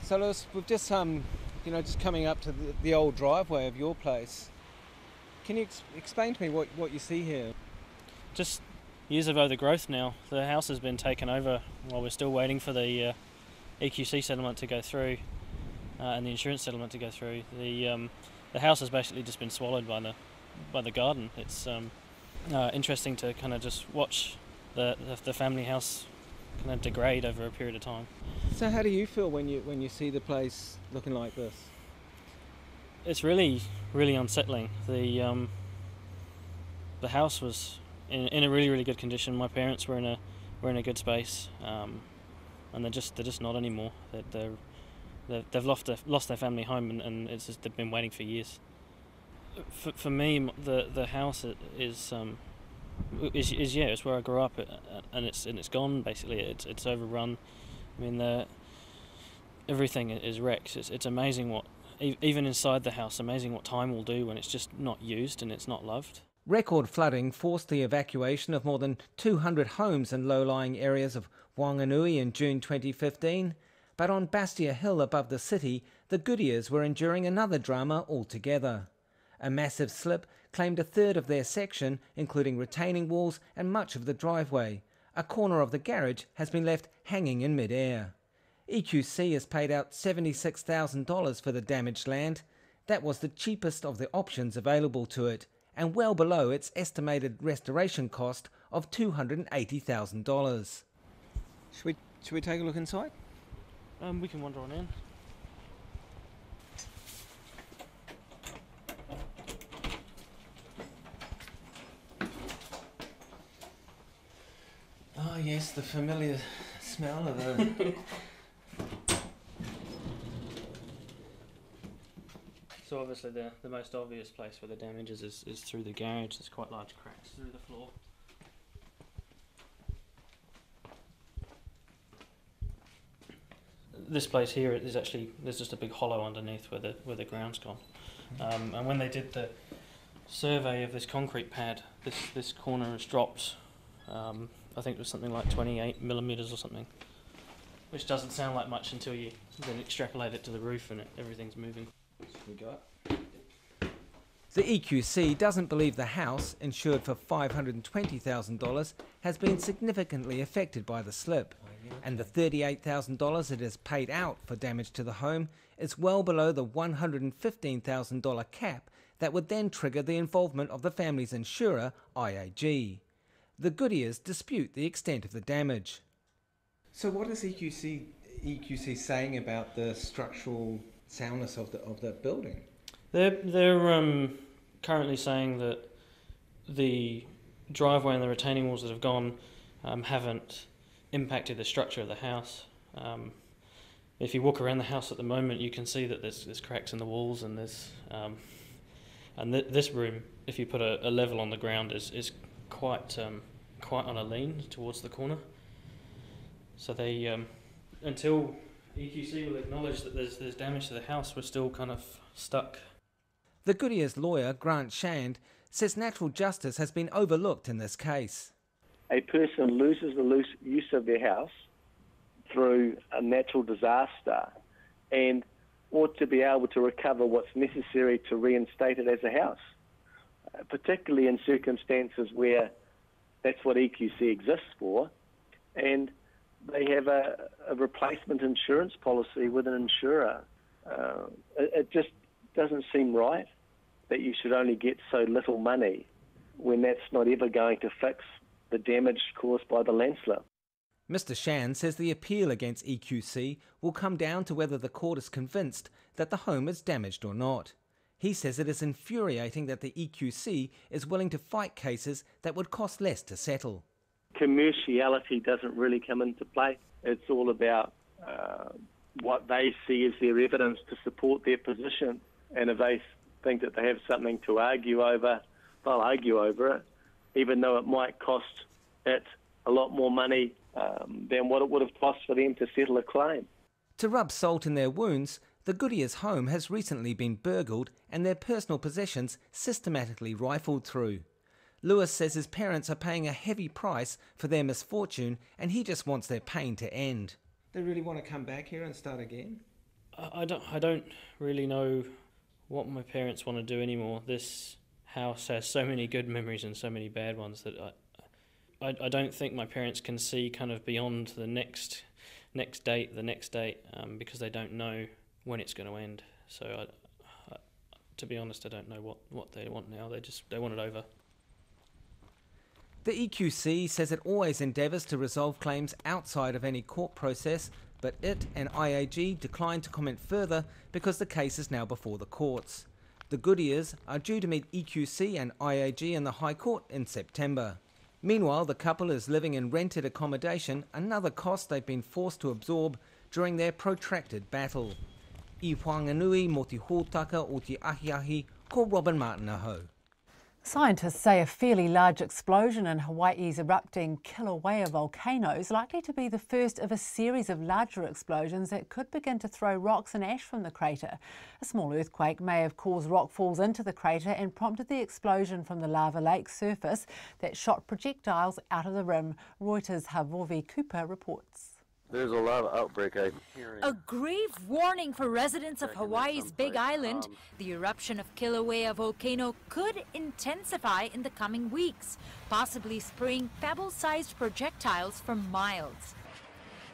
So Lewis, we've just just coming up to the old driveway of your place. Can you explain to me what you see here? Just years of overgrowth now. The house has been taken over while we're still waiting for the EQC settlement to go through and the insurance settlement to go through. The house has basically just been swallowed by the garden. It's interesting to kind of just watch the family house kind of degrade over a period of time. So how do you feel when you see the place looking like this? It's really, really unsettling. The house was in a really, really good condition. My parents were in a good space, and they're just not anymore. They've lost their family home, and they've been waiting for years. For me, the house is it's where I grew up, and it's gone basically. It's overrun. I mean, everything is wrecked. It's amazing what, even inside the house, amazing what time will do when it's just not used and it's not loved. Record flooding forced the evacuation of more than 200 homes in low-lying areas of Whanganui in June 2015, but on Bastia Hill above the city, the Goodyears were enduring another drama altogether. A massive slip claimed a third of their section, including retaining walls and much of the driveway. A corner of the garage has been left hanging in mid-air. EQC has paid out $76,000 for the damaged land. That was the cheapest of the options available to it, and well below its estimated restoration cost of $280,000. Should we take a look inside? We can wander on in. Oh yes, the familiar smell of the... So obviously the most obvious place where the damage is through the garage. There's quite large cracks through the floor. This place here is actually, there's just a big hollow underneath where the ground's gone. And when they did the survey of this concrete pad, this corner has dropped, I think it was something like 28 millimetres or something, which doesn't sound like much until you then extrapolate it to the roof and everything's moving. We go up. The EQC doesn't believe the house, insured for $520,000, has been significantly affected by the slip, and the $38,000 it has paid out for damage to the home is well below the $115,000 cap that would then trigger the involvement of the family's insurer, IAG. The Goodyears dispute the extent of the damage. So what is EQC saying about the structural soundness of the building? They're currently saying that the driveway and the retaining walls that have gone haven't impacted the structure of the house. If you walk around the house at the moment, you can see that there's cracks in the walls, and this room, if you put a level on the ground, is quite on a lean towards the corner. So they until EQC will acknowledge that there's damage to the house, we're still kind of stuck. The Goodyears' lawyer, Grant Shand, says natural justice has been overlooked in this case. A person loses the use of their house through a natural disaster and ought to be able to recover what's necessary to reinstate it as a house, particularly in circumstances where that's what EQC exists for, and they have a replacement insurance policy with an insurer. It just doesn't seem right that you should only get so little money when that's not ever going to fix the damage caused by the landslip. Mr. Shan says the appeal against EQC will come down to whether the court is convinced that the home is damaged or not. He says it is infuriating that the EQC is willing to fight cases that would cost less to settle. Commerciality doesn't really come into play. It's all about what they see as their evidence to support their position. And if they think that they have something to argue over, they'll argue over it, even though it might cost it a lot more money than what it would have cost for them to settle a claim. To rub salt in their wounds, the Goodyears' home has recently been burgled and their personal possessions systematically rifled through. Lewis says his parents are paying a heavy price for their misfortune, and he just wants their pain to end. They really want to come back here and start again? I don't really know what my parents want to do anymore. This house has so many good memories and so many bad ones that I don't think my parents can see kind of beyond the next date, because they don't know when it's going to end. So to be honest, I don't know what they want now. They want it over. The EQC says it always endeavours to resolve claims outside of any court process, but it and IAG declined to comment further because the case is now before the courts. The Goodyears are due to meet EQC and IAG in the High Court in September. Meanwhile, the couple is living in rented accommodation, another cost they've been forced to absorb during their protracted battle. I Whanganui mo te hōtaka o te ahiahi, ko Robin Martin ahau. Scientists say a fairly large explosion in Hawaii's erupting Kilauea volcano is likely to be the first of a series of larger explosions that could begin to throw rocks and ash from the crater. A small earthquake may have caused rockfalls into the crater and prompted the explosion from the lava lake surface that shot projectiles out of the rim. Reuters' Havovi Cooper reports. There's a lot of outbreak I'm hearing. A grave warning for residents of Hawaii's Big Island. The eruption of Kilauea volcano could intensify in the coming weeks, possibly spraying pebble-sized projectiles for miles.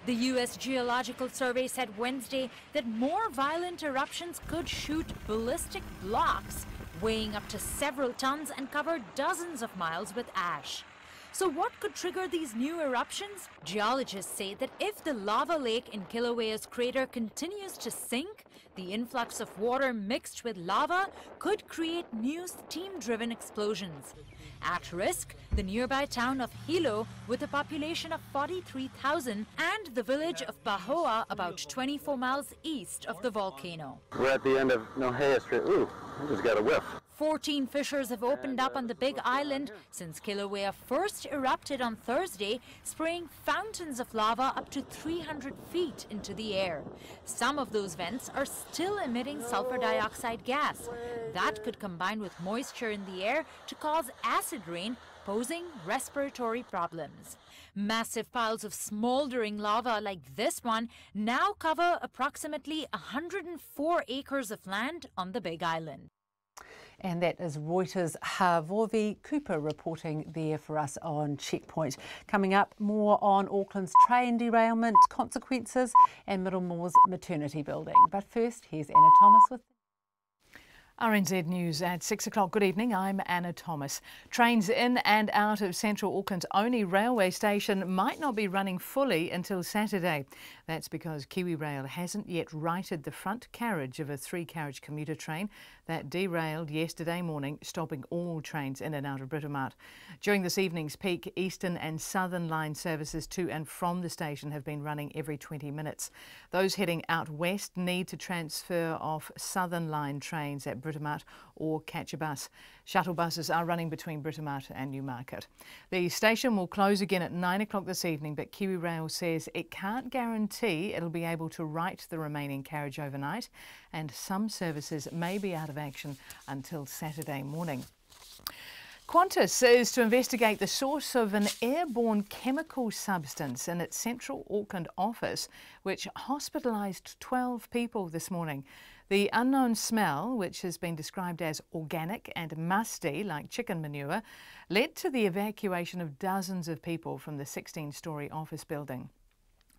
The U.S. Geological Survey said Wednesday that more violent eruptions could shoot ballistic blocks, weighing up to several tons and cover dozens of miles with ash. So what could trigger these new eruptions? Geologists say that if the lava lake in Kilauea's crater continues to sink, the influx of water mixed with lava could create new steam-driven explosions. At risk, the nearby town of Hilo, with a population of 43,000, and the village of Pahoa, about 24 miles east of the volcano. We're at the end of Nohea Street. Ooh, I just got a whiff. 14 fissures have opened up on the Big Island since Kilauea first erupted on Thursday, spraying fountains of lava up to 300 feet into the air. Some of those vents are still emitting sulfur dioxide gas. That could combine with moisture in the air to cause acid rain, posing respiratory problems. Massive piles of smoldering lava like this one now cover approximately 104 acres of land on the Big Island. And that is Reuters' Havovi Cooper reporting there for us on Checkpoint. Coming up, more on Auckland's train derailment consequences and Middlemore's maternity building. But first, here's Anna Thomas with RNZ News at 6 o'clock. Good evening, I'm Anna Thomas. Trains in and out of central Auckland's only railway station might not be running fully until Saturday. That's because KiwiRail hasn't yet righted the front carriage of a 3-carriage commuter train that derailed yesterday morning, stopping all trains in and out of Britomart. During this evening's peak, Eastern and Southern line services to and from the station have been running every 20 minutes. Those heading out west need to transfer off Southern line trains at Britomart or catch a bus. Shuttle buses are running between Britomart and Newmarket. The station will close again at 9 o'clock this evening, but KiwiRail says it can't guarantee it'll be able to right the remaining carriage overnight, and some services may be out of action until Saturday morning. Qantas is to investigate the source of an airborne chemical substance in its central Auckland office, which hospitalised 12 people this morning. The unknown smell, which has been described as organic and musty like chicken manure, led to the evacuation of dozens of people from the 16-storey office building.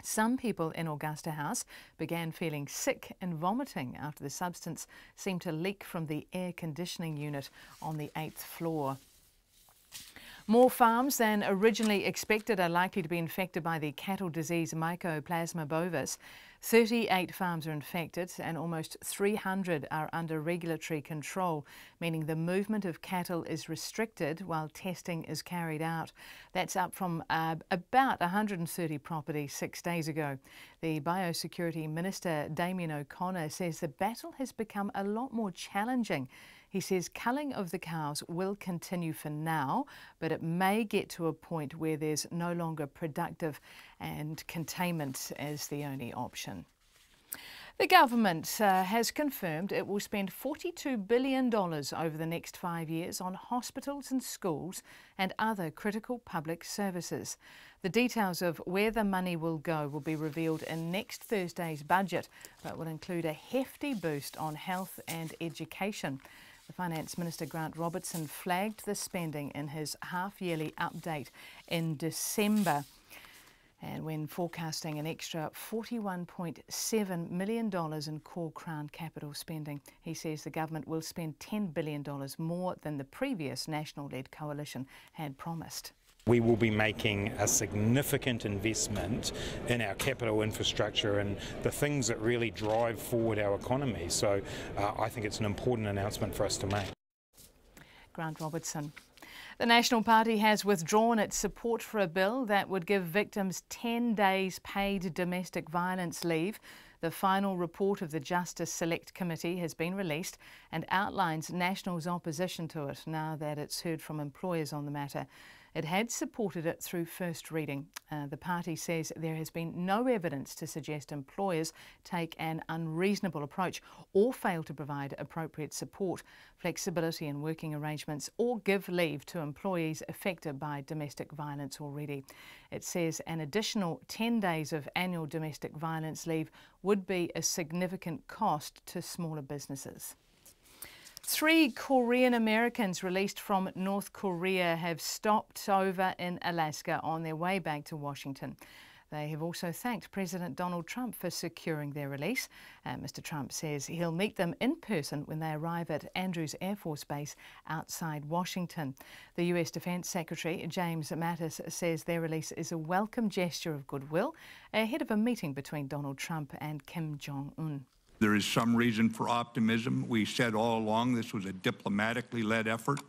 Some people in Augusta House began feeling sick and vomiting after the substance seemed to leak from the air conditioning unit on the 8th floor. More farms than originally expected are likely to be infected by the cattle disease Mycoplasma bovis. 38 farms are infected and almost 300 are under regulatory control, meaning the movement of cattle is restricted while testing is carried out. That's up from about 130 properties 6 days ago. The Biosecurity Minister, Damien O'Connor, says the battle has become a lot more challenging. He says culling of the cows will continue for now, but it may get to a point where there's no longer productive and containment as the only option. The government has confirmed it will spend $42 billion over the next 5 years on hospitals and schools and other critical public services. The details of where the money will go will be revealed in next Thursday's budget, but will include a hefty boost on health and education. The Finance Minister Grant Robertson flagged the spending in his half-yearly update in December, and when forecasting an extra $41.7 million in core Crown capital spending. He says the government will spend $10 billion more than the previous national-led coalition had promised. We will be making a significant investment in our capital infrastructure and the things that really drive forward our economy. So I think it's an important announcement for us to make. Grant Robertson. The National Party has withdrawn its support for a bill that would give victims 10 days paid domestic violence leave. The final report of the Justice Select Committee has been released and outlines National's opposition to it now that it's heard from employers on the matter. It had supported it through first reading. The party says there has been no evidence to suggest employers take an unreasonable approach or fail to provide appropriate support, flexibility in working arrangements or give leave to employees affected by domestic violence already. It says an additional 10 days of annual domestic violence leave would be a significant cost to smaller businesses. 3 Korean Americans released from North Korea have stopped over in Alaska on their way back to Washington. They have also thanked President Donald Trump for securing their release. Mr. Trump says he'll meet them in person when they arrive at Andrews Air Force Base outside Washington. The US Defense Secretary James Mattis says their release is a welcome gesture of goodwill ahead of a meeting between Donald Trump and Kim Jong-un. There is some reason for optimism. We said all along this was a diplomatically led effort,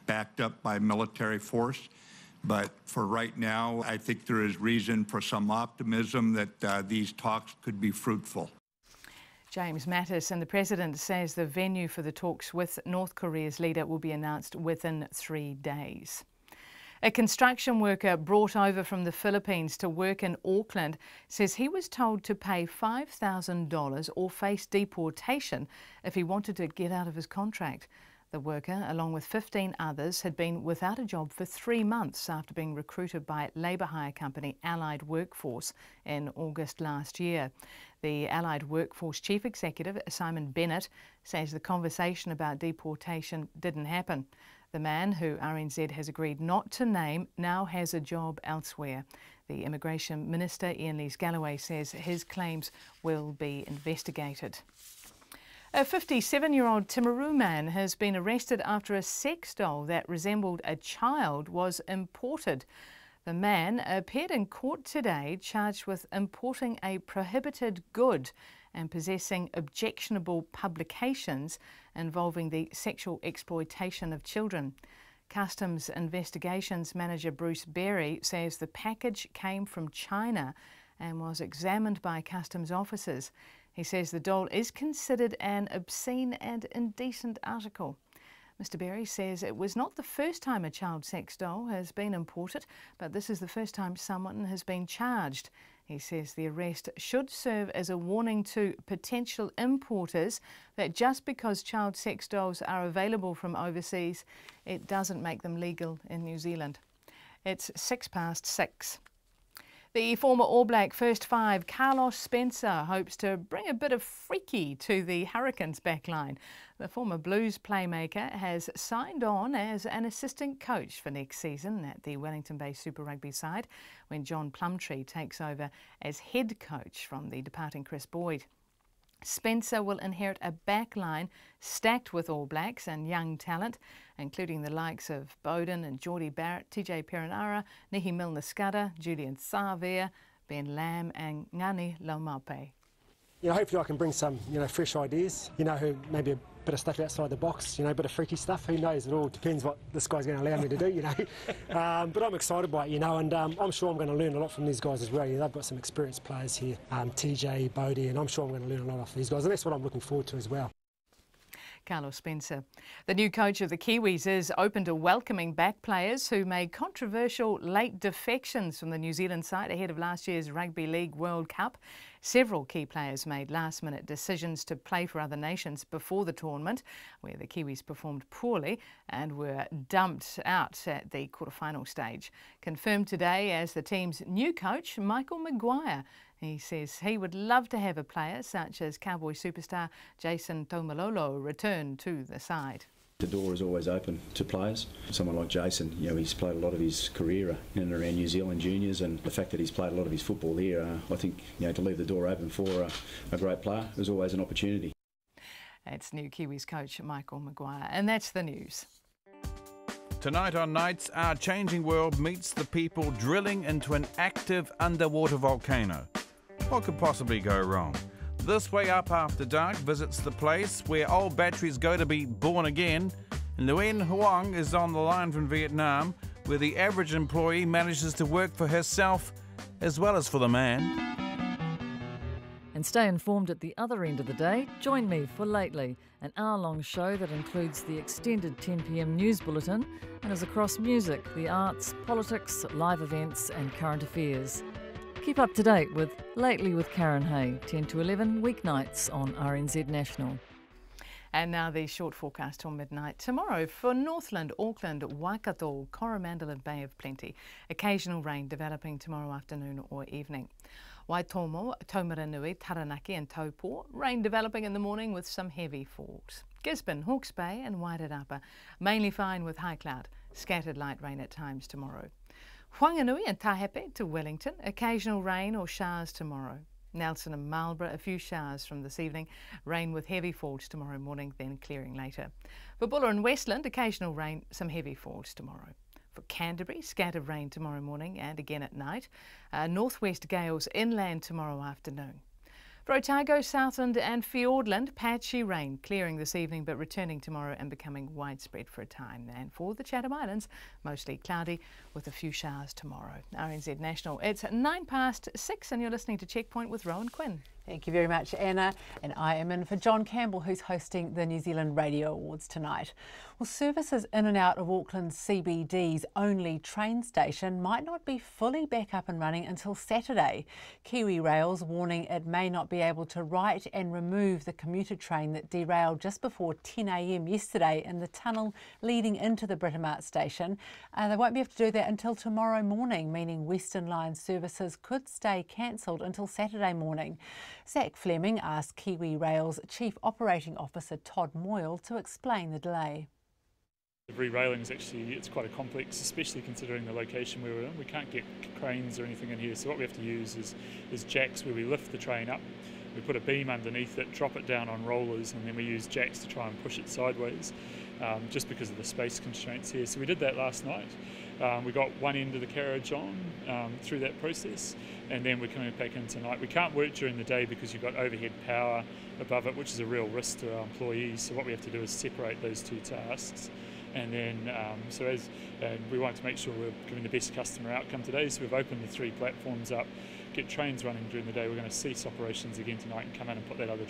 backed up by military force. But for right now, I think there is reason for some optimism that these talks could be fruitful. James Mattis, and the President says the venue for the talks with North Korea's leader will be announced within 3 days. A construction worker brought over from the Philippines to work in Auckland says he was told to pay $5,000 or face deportation if he wanted to get out of his contract. The worker, along with 15 others, had been without a job for 3 months after being recruited by labour hire company Allied Workforce in August last year. The Allied Workforce Chief Executive, Simon Bennett, says the conversation about deportation didn't happen. The man, who RNZ has agreed not to name, now has a job elsewhere. The Immigration Minister, Ian Lees-Galloway, says his claims will be investigated. A 57-year-old Timaru man has been arrested after a sex doll that resembled a child was imported. The man appeared in court today charged with importing a prohibited good and possessing objectionable publications involving the sexual exploitation of children. Customs Investigations Manager Bruce Berry says the package came from China and was examined by customs officers. He says the doll is considered an obscene and indecent article. Mr. Berry says it was not the first time a child sex doll has been imported, but this is the first time someone has been charged. He says the arrest should serve as a warning to potential importers that just because child sex dolls are available from overseas, it doesn't make them legal in New Zealand. It's 6:06. The former All Black first five, Carlos Spencer, hopes to bring a bit of freaky to the Hurricanes backline. The former Blues playmaker has signed on as an assistant coach for next season at the Wellington Bay Super Rugby side when John Plumtree takes over as head coach from the departing Chris Boyd. Spencer will inherit a backline stacked with All Blacks and young talent, including the likes of Bowden and Geordie Barrett, TJ Perenara, Nihi Milner-Skudder, Julian Savia, Ben Lamb and Ngani Laumape. Hopefully I can bring some, fresh ideas, maybe a bit of stuff outside the box, a bit of freaky stuff. Who knows? It all depends what this guy's going to allow me to do, But I'm excited by it, and I'm sure I'm going to learn a lot from these guys as well. They've got some experienced players here, TJ, Bodie, and I'm sure I'm going to learn a lot off these guys, and that's what I'm looking forward to as well. Carlos Spencer. The new coach of the Kiwis is open to welcoming back players who made controversial late defections from the New Zealand side ahead of last year's Rugby League World Cup. Several key players made last-minute decisions to play for other nations before the tournament, where the Kiwis performed poorly and were dumped out at the quarter-final stage. Confirmed today as the team's new coach, Michael Maguire. He says he would love to have a player such as Cowboy superstar Jason Taumalolo return to the side. The door is always open to players. Someone like Jason, he's played a lot of his career in and around New Zealand juniors, and the fact that he's played a lot of his football here, I think, to leave the door open for a great player is always an opportunity. That's new Kiwis coach Michael Maguire, and that's the news. Tonight on Nights, our changing world meets the people drilling into an active underwater volcano. What could possibly go wrong? This Way Up After Dark visits the place where old batteries go to be born again. Nguyen Huang is on the line from Vietnam, where the average employee manages to work for herself as well as for the man. And And stay informed at the other end of the day. Join me for Lately, an hour-long show that includes the extended 10 p.m. news bulletin and is across music, the arts, politics, live events and current affairs. Keep up to date with Lately with Karen Hay, 10 to 11 weeknights on RNZ National. And now the short forecast till midnight. Tomorrow for Northland, Auckland, Waikato, Coromandel and Bay of Plenty. Occasional rain developing tomorrow afternoon or evening. Waitomo, Taumaranui, Taranaki and Taupo, rain developing in the morning with some heavy falls. Gisborne, Hawke's Bay and Wairarapa, mainly fine with high cloud, scattered light rain at times tomorrow. Whanganui and Tahepe to Wellington, occasional rain or showers tomorrow. Nelson and Marlborough, a few showers from this evening, rain with heavy falls tomorrow morning, then clearing later. For Buller and Westland, occasional rain, some heavy falls tomorrow. For Canterbury, scattered rain tomorrow morning and again at night. Northwest gales inland tomorrow afternoon. For Otago, Southland and Fiordland, patchy rain, clearing this evening but returning tomorrow and becoming widespread for a time. And for the Chatham Islands, mostly cloudy with a few showers tomorrow. RNZ National, it's 6:09 and you're listening to Checkpoint with Rowan Quinn. Thank you very much, Anna. And I am in for John Campbell, who's hosting the New Zealand Radio Awards tonight. Well, services in and out of Auckland's CBD's only train station might not be fully back up and running until Saturday. Kiwi Rail's warning it may not be able to right and remove the commuter train that derailed just before 10 a.m. yesterday in the tunnel leading into the Britomart station. They won't be able to do that until tomorrow morning, meaning Western Line services could stay cancelled until Saturday morning. Zach Fleming asked Kiwi Rail's Chief Operating Officer Todd Moyle to explain the delay. The re-railing is it's quite a complex, especially considering the location we were in. We can't get cranes or anything in here, so what we have to use is jacks where we lift the train up. We put a beam underneath it, drop it down on rollers, and then we use jacks to try and push it sideways, just because of the space constraints here. So we did that last night. We got one end of the carriage on through that process, and then we're coming back in tonight. We can't work during the day because you've got overhead power above it, which is a real risk to our employees. So what we have to do is separate those two tasks. And then, we want to make sure we're giving the best customer outcome today. So we've opened the 3 platforms up, get trains running during the day. We're going to cease operations again tonight and come in and put that other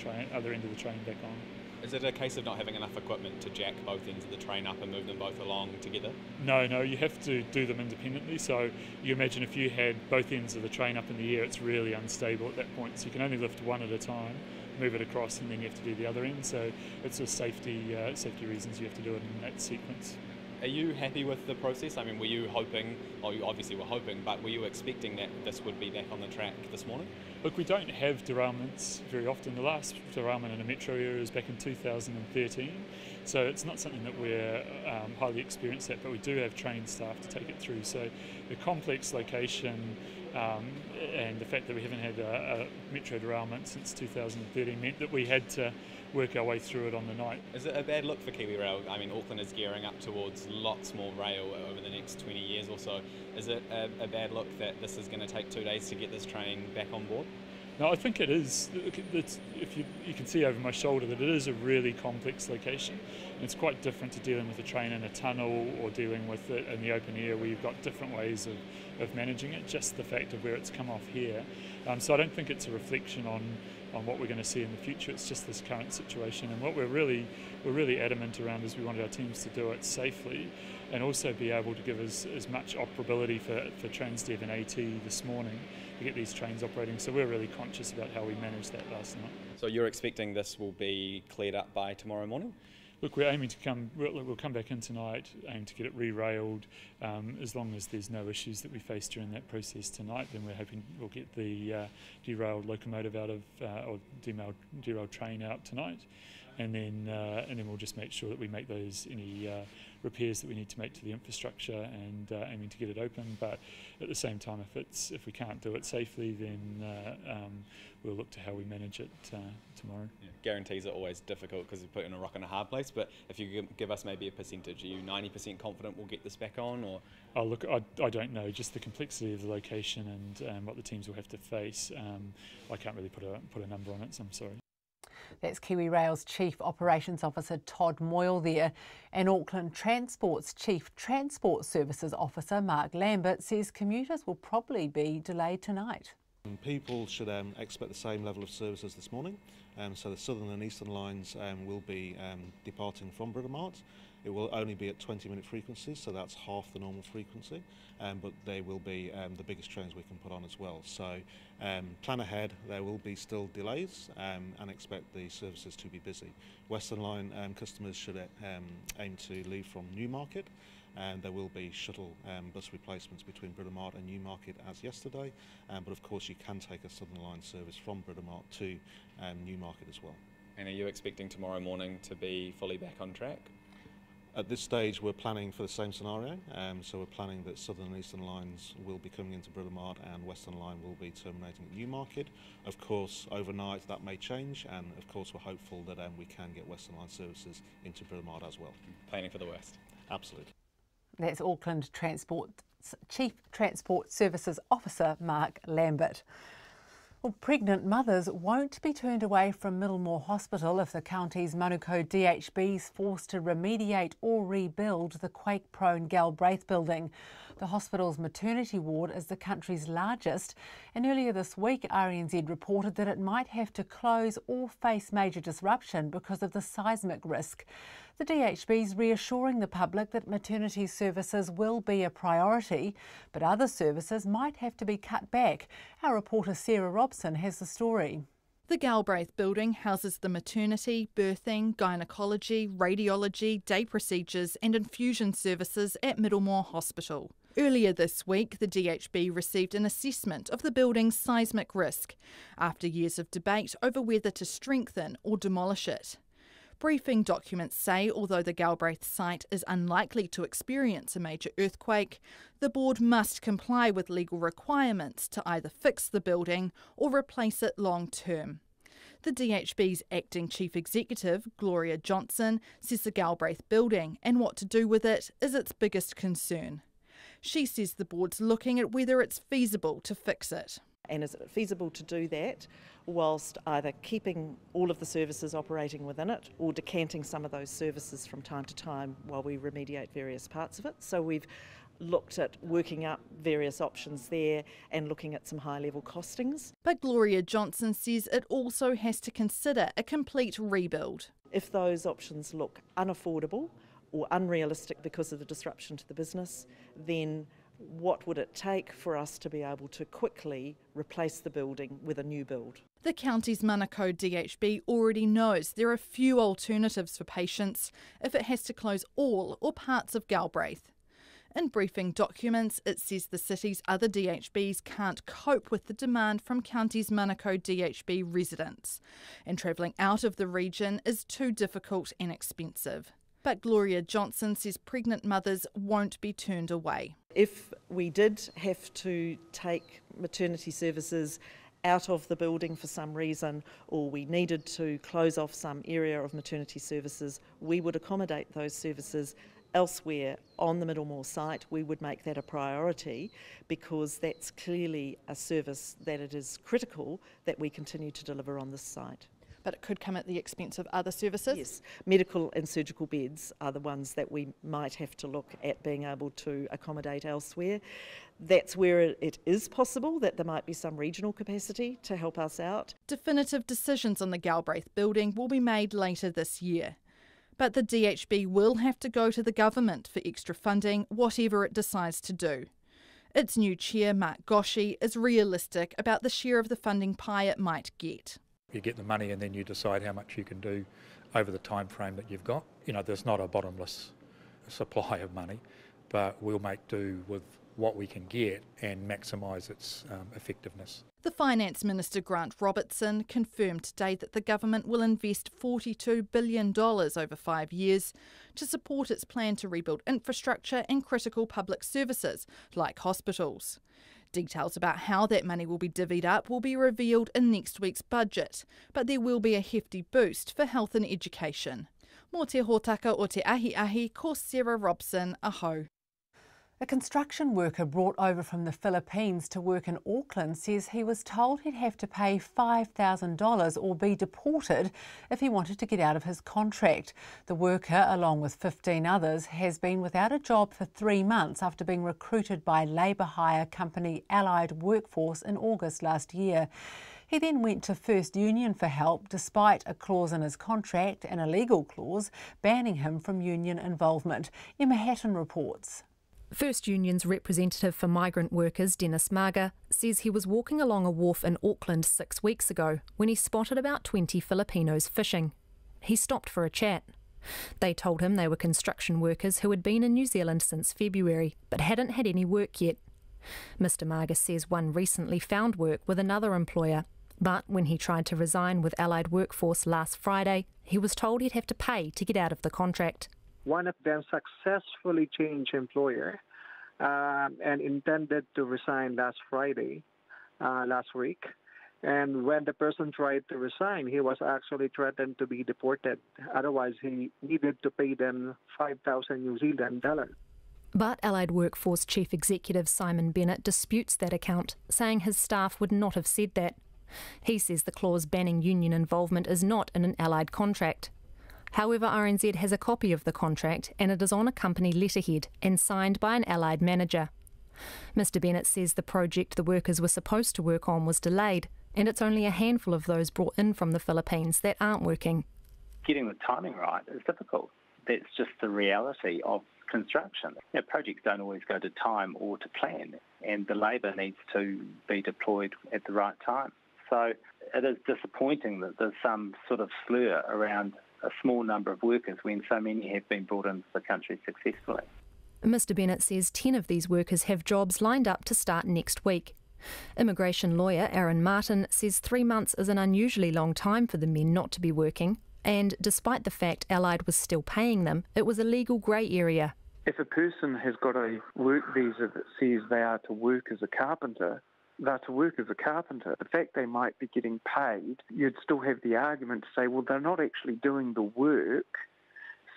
end of the train back on. Is it a case of not having enough equipment to jack both ends of the train up and move them both along together? No, you have to do them independently. So you imagine if you had both ends of the train up in the air, it's really unstable at that point. So you can only lift one at a time, move it across, and then you have to do the other end. So it's a safety reasons you have to do it in that sequence. Are you happy with the process? I mean, were you hoping, well, you obviously were hoping, but were you expecting that this would be back on the track this morning? Look, we don't have derailments very often. The last derailment in a metro area was back in 2013, so it's not something that we're highly experienced at, but we do have trained staff to take it through. So the complex location and the fact that we haven't had a metro derailment since 2013 meant that we had to work our way through it on the night. Is it a bad look for Kiwi Rail? I mean, Auckland is gearing up towards lots more rail over the next 20 years or so. Is it a bad look that this is going to take 2 days to get this train back on board? No, I think it is. If you can see over my shoulder that it is a really complex location. And it's quite different to dealing with a train in a tunnel or dealing with it in the open air where you've got different ways of managing it, just the fact of where it's come off here. So I don't think it's a reflection on what we're going to see in the future. It's just this current situation, and what we're really adamant around is we wanted our teams to do it safely and also be able to give us as much operability for Transdev and AT this morning to get these trains operating. So we're really conscious about how we managed that last night. So you're expecting this will be cleared up by tomorrow morning? Look, we're aiming to we'll come back in tonight, aim to get it re-railed. As long as there's no issues that we face during that process tonight, then we're hoping we'll get the derailed locomotive out of, or derailed train out tonight. And then we'll just make sure that we make any repairs that we need to make to the infrastructure, and aiming to get it open. But at the same time, if we can't do it safely, then we'll look to how we manage it tomorrow. Yeah. Guarantees are always difficult because you put it in a rock and a hard place. But if you give us maybe a percentage, are you 90% confident we'll get this back on? Or oh, look, I don't know. Just the complexity of the location and what the teams will have to face. I can't really put a number on it. So I'm sorry. That's Kiwi Rail's Chief Operations Officer Todd Moyle there. And Auckland Transport's Chief Transport Services Officer Mark Lambert says commuters will probably be delayed tonight. People should expect the same level of service as this morning. So the southern and eastern lines will be departing from Britomart. It will only be at 20-minute frequencies, so that's half the normal frequency, but they will be the biggest trains we can put on as well. So plan ahead, there will be still delays and expect the services to be busy. Western line customers should aim to leave from Newmarket, and there will be shuttle bus replacements between Britomart and Newmarket as yesterday, but of course you can take a Southern Line service from Britomart to Newmarket as well. And are you expecting tomorrow morning to be fully back on track? At this stage we're planning for the same scenario, so we're planning that Southern and Eastern lines will be coming into Britomart and Western Line will be terminating at Newmarket. Of course overnight that may change, and of course we're hopeful that we can get Western Line services into Britomart as well. Planning for the worst? Absolutely. That's Auckland Chief Transport Services Officer Mark Lambert. Well, pregnant mothers won't be turned away from Middlemore Hospital if the county's Manukau DHB is forced to remediate or rebuild the quake-prone Galbraith building. The hospital's maternity ward is the country's largest, and earlier this week RNZ reported that it might have to close or face major disruption because of the seismic risk. The DHB is reassuring the public that maternity services will be a priority, but other services might have to be cut back. Our reporter Sarah Robson has the story. The Galbraith building houses the maternity, birthing, gynecology, radiology, day procedures and infusion services at Middlemore Hospital. Earlier this week, the DHB received an assessment of the building's seismic risk after years of debate over whether to strengthen or demolish it. Briefing documents say although the Galbraith site is unlikely to experience a major earthquake, the board must comply with legal requirements to either fix the building or replace it long term. The DHB's acting chief executive, Gloria Johnson, says the Galbraith building and what to do with it is its biggest concern. She says the board's looking at whether it's feasible to fix it. And is it feasible to do that whilst either keeping all of the services operating within it or decanting some of those services from time to time while we remediate various parts of it? So we've looked at working up various options there and looking at some high-level costings. But Gloria Johnson says it also has to consider a complete rebuild. If those options look unaffordable or unrealistic because of the disruption to the business, then what would it take for us to be able to quickly replace the building with a new build? The county's Manukau DHB already knows there are few alternatives for patients if it has to close all or parts of Galbraith. In briefing documents, it says the city's other DHBs can't cope with the demand from county's Manukau DHB residents, and travelling out of the region is too difficult and expensive. But Gloria Johnson says pregnant mothers won't be turned away. If we did have to take maternity services out of the building for some reason, or we needed to close off some area of maternity services, we would accommodate those services elsewhere on the Middlemore site. We would make that a priority because that's clearly a service that it is critical that we continue to deliver on this site. But it could come at the expense of other services? Yes, medical and surgical beds are the ones that we might have to look at being able to accommodate elsewhere. That's where it is possible that there might be some regional capacity to help us out. Definitive decisions on the Galbraith building will be made later this year. But the DHB will have to go to the government for extra funding, whatever it decides to do. Its new chair, Mark Goshi, is realistic about the share of the funding pie it might get. You get the money and then you decide how much you can do over the time frame that you've got. You know, there's not a bottomless supply of money, but we'll make do with what we can get and maximise its effectiveness. The Finance Minister Grant Robertson confirmed today that the government will invest $42 billion over 5 years to support its plan to rebuild infrastructure and critical public services like hospitals. Details about how that money will be divvied up will be revealed in next week's budget, but there will be a hefty boost for health and education. Mō te hōtaka o te ahi, ko Sarah Robson, aho. A construction worker brought over from the Philippines to work in Auckland says he was told he'd have to pay $5,000 or be deported if he wanted to get out of his contract. The worker, along with 15 others, has been without a job for 3 months after being recruited by labour hire company Allied Workforce in August last year. He then went to First Union for help, despite a clause in his contract, an illegal clause, banning him from union involvement. Emma Hatton reports. First Union's representative for migrant workers, Dennis Marga, says he was walking along a wharf in Auckland 6 weeks ago when he spotted about 20 Filipinos fishing. He stopped for a chat. They told him they were construction workers who had been in New Zealand since February but hadn't had any work yet. Mr Marga says one recently found work with another employer, but when he tried to resign with Allied Workforce last Friday, he was told he'd have to pay to get out of the contract. One of them successfully changed employer and intended to resign last Friday, last week. And when the person tried to resign, he was actually threatened to be deported. Otherwise, he needed to pay them 5,000 New Zealand dollars. But Allied Workforce Chief Executive Simon Bennett disputes that account, saying his staff would not have said that. He says the clause banning union involvement is not in an Allied contract. However, RNZ has a copy of the contract and it is on a company letterhead and signed by an Allied manager. Mr Bennett says the project the workers were supposed to work on was delayed and it's only a handful of those brought in from the Philippines that aren't working. Getting the timing right is difficult. That's just the reality of construction. Projects don't always go to time or to plan, and the labour needs to be deployed at the right time. So it is disappointing that there's some sort of slur around a small number of workers when so many have been brought into the country successfully. Mr Bennett says 10 of these workers have jobs lined up to start next week. Immigration lawyer Aaron Martin says 3 months is an unusually long time for the men not to be working, and despite the fact Allied was still paying them, it was a legal grey area. If a person has got a work visa that says they are to work as a carpenter, they're to work as a carpenter. The fact they might be getting paid, you'd still have the argument to say, well, they're not actually doing the work,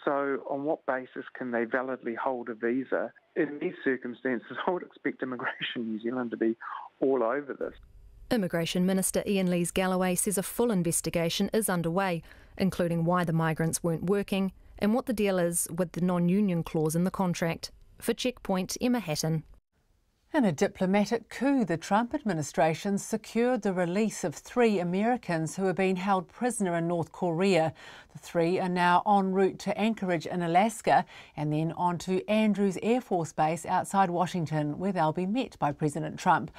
so on what basis can they validly hold a visa? In these circumstances, I would expect Immigration New Zealand to be all over this. Immigration Minister Ian Lees-Galloway says a full investigation is underway, including why the migrants weren't working and what the deal is with the non-union clause in the contract. For Checkpoint, Emma Hatton. In a diplomatic coup, the Trump administration secured the release of 3 Americans who are being held prisoner in North Korea. The 3 are now en route to Anchorage in Alaska and then on to Andrews Air Force Base outside Washington, where they'll be met by President Trump.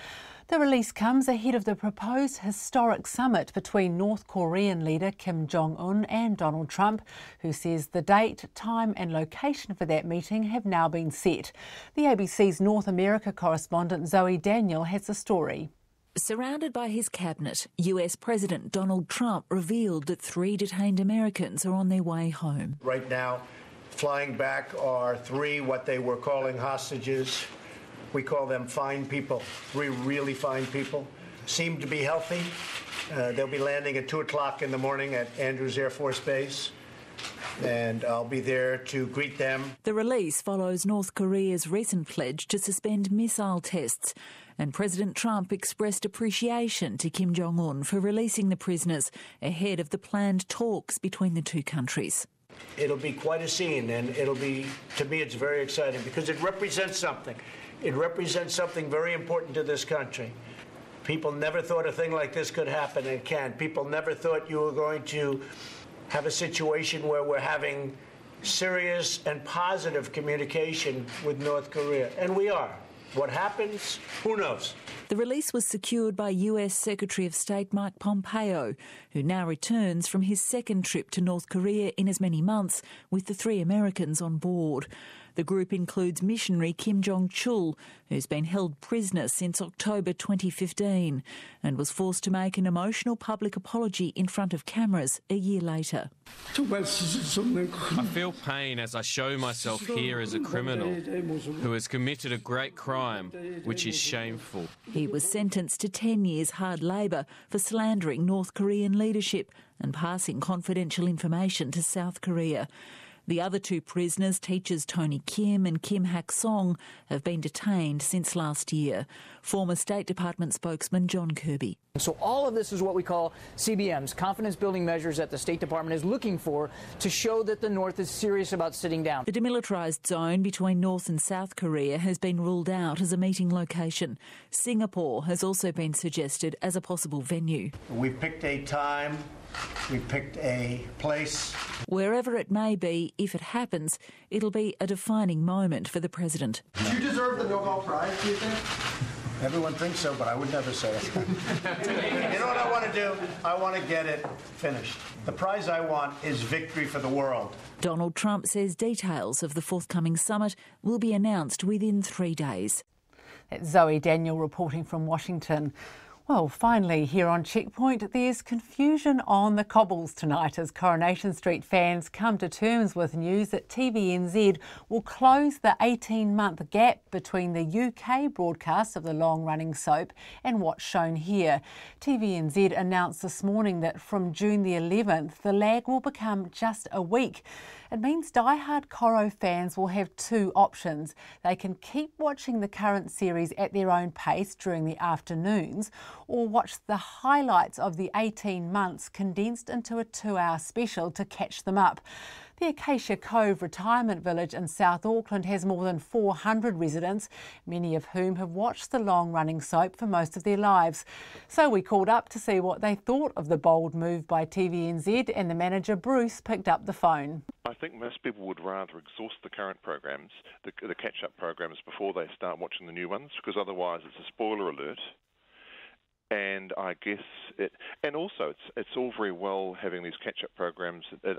The release comes ahead of the proposed historic summit between North Korean leader Kim Jong-un and Donald Trump, who says the date, time and location for that meeting have now been set. The ABC's North America correspondent Zoe Daniel has the story. Surrounded by his cabinet, US President Donald Trump revealed that 3 detained Americans are on their way home. Right now, flying back are 3 what they were calling hostages. We call them fine people, 3 really fine people. Seem to be healthy. They'll be landing at 2 o'clock in the morning at Andrews Air Force Base, and I'll be there to greet them. The release follows North Korea's recent pledge to suspend missile tests, and President Trump expressed appreciation to Kim Jong-un for releasing the prisoners ahead of the planned talks between the 2 countries. It'll be quite a scene, and it'll be, to me, it's very exciting because it represents something. It represents something very important to this country. People never thought a thing like this could happen and can. People never thought you were going to have a situation where we're having serious and positive communication with North Korea. And we are. What happens? Who knows? The release was secured by US Secretary of State Mike Pompeo, who now returns from his 2nd trip to North Korea in as many months with the 3 Americans on board. The group includes missionary Kim Jong-chul, who's been held prisoner since October 2015 and was forced to make an emotional public apology in front of cameras a year later. I feel pain as I show myself here as a criminal who has committed a great crime, which is shameful. He was sentenced to 10 years hard labour for slandering North Korean leadership and passing confidential information to South Korea. The other two prisoners, teachers Tony Kim and Kim Hak Song, have been detained since last year. Former State Department spokesman John Kirby. So all of this is what we call CBMs, confidence-building measures that the State Department is looking for to show that the North is serious about sitting down. The demilitarised zone between North and South Korea has been ruled out as a meeting location. Singapore has also been suggested as a possible venue. We've picked a time, we've picked a place. Wherever it may be, if it happens, it'll be a defining moment for the President. Do you deserve the Nobel Prize, do you think? Everyone thinks so, but I would never say it. You know what I want to do? I want to get it finished. The prize I want is victory for the world. Donald Trump says details of the forthcoming summit will be announced within 3 days. That's Zoe Daniel reporting from Washington. Well, finally, here on Checkpoint, there's confusion on the cobbles tonight as Coronation Street fans come to terms with news that TVNZ will close the 18-month gap between the UK broadcast of the long-running soap and what's shown here. TVNZ announced this morning that from June the 11th, the lag will become just a week. It means die-hard Coro fans will have two options. They can keep watching the current series at their own pace during the afternoons, or watch the highlights of the 18 months condensed into a 2-hour special to catch them up. The Acacia Cove Retirement Village in South Auckland has more than 400 residents, many of whom have watched the long-running soap for most of their lives. So we called up to see what they thought of the bold move by TVNZ, and the manager Bruce picked up the phone. I think most people would rather exhaust the current programs, the catch-up programs, before they start watching the new ones, because otherwise it's a spoiler alert. And I guess it's all very well having these catch-up programs at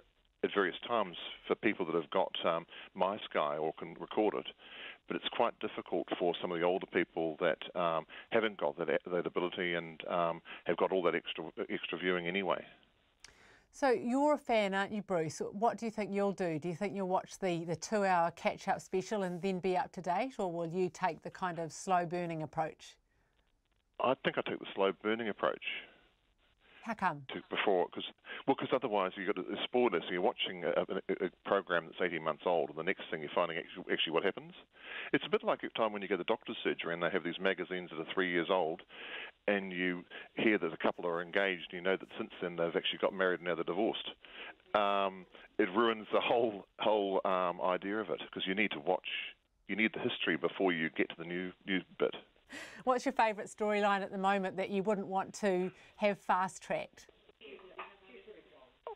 various times for people that have got My Sky or can record it, but it's quite difficult for some of the older people that haven't got that ability and have got all that extra viewing anyway. So you're a fan, aren't you, Bruce? What do you think you'll do? Do you think you'll watch the 2-hour catch-up special and then be up to date, or will you take the kind of slow-burning approach? I think I take the slow-burning approach. How come? Because otherwise you've got a spoiler. So you're watching a program that's 18 months old, and the next thing you're finding actually what happens. It's a bit like a time when you go to the doctor's surgery and they have these magazines that are 3 years old, and you hear that a couple are engaged, and you know that since then they've actually got married and now they're divorced. It ruins the whole idea of it, because you need to watch. You need the history before you get to the new bit. What's your favourite storyline at the moment that you wouldn't want to have fast-tracked?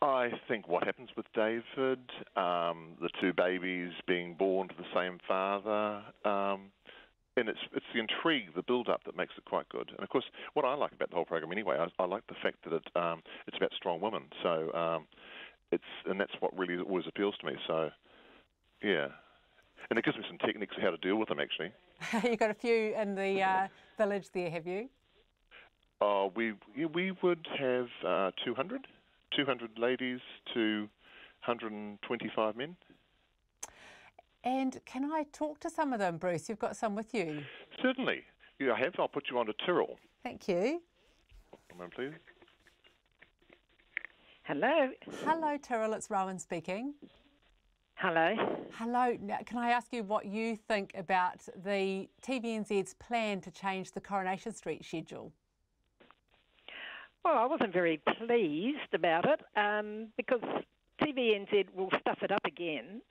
I think what happens with David, the two babies being born to the same father, and it's the intrigue, the build-up that makes it quite good. And of course, what I like about the whole program anyway, I like the fact that it's about strong women. So that's what really always appeals to me. So yeah. And it gives me some techniques of how to deal with them, actually. You've got a few in the village there, have you? We would have 200 ladies to 125 men. And can I talk to some of them, Bruce? You've got some with you. Certainly. Yeah, I have. I'll put you on to Tyrrell. Thank you. One moment, please. Hello. Hello, Tyrrell. It's Rowan speaking. Hello. Hello. Now, can I ask you what you think about the TVNZ's plan to change the Coronation Street schedule? Well, I wasn't very pleased about it because TVNZ will stuff it up again,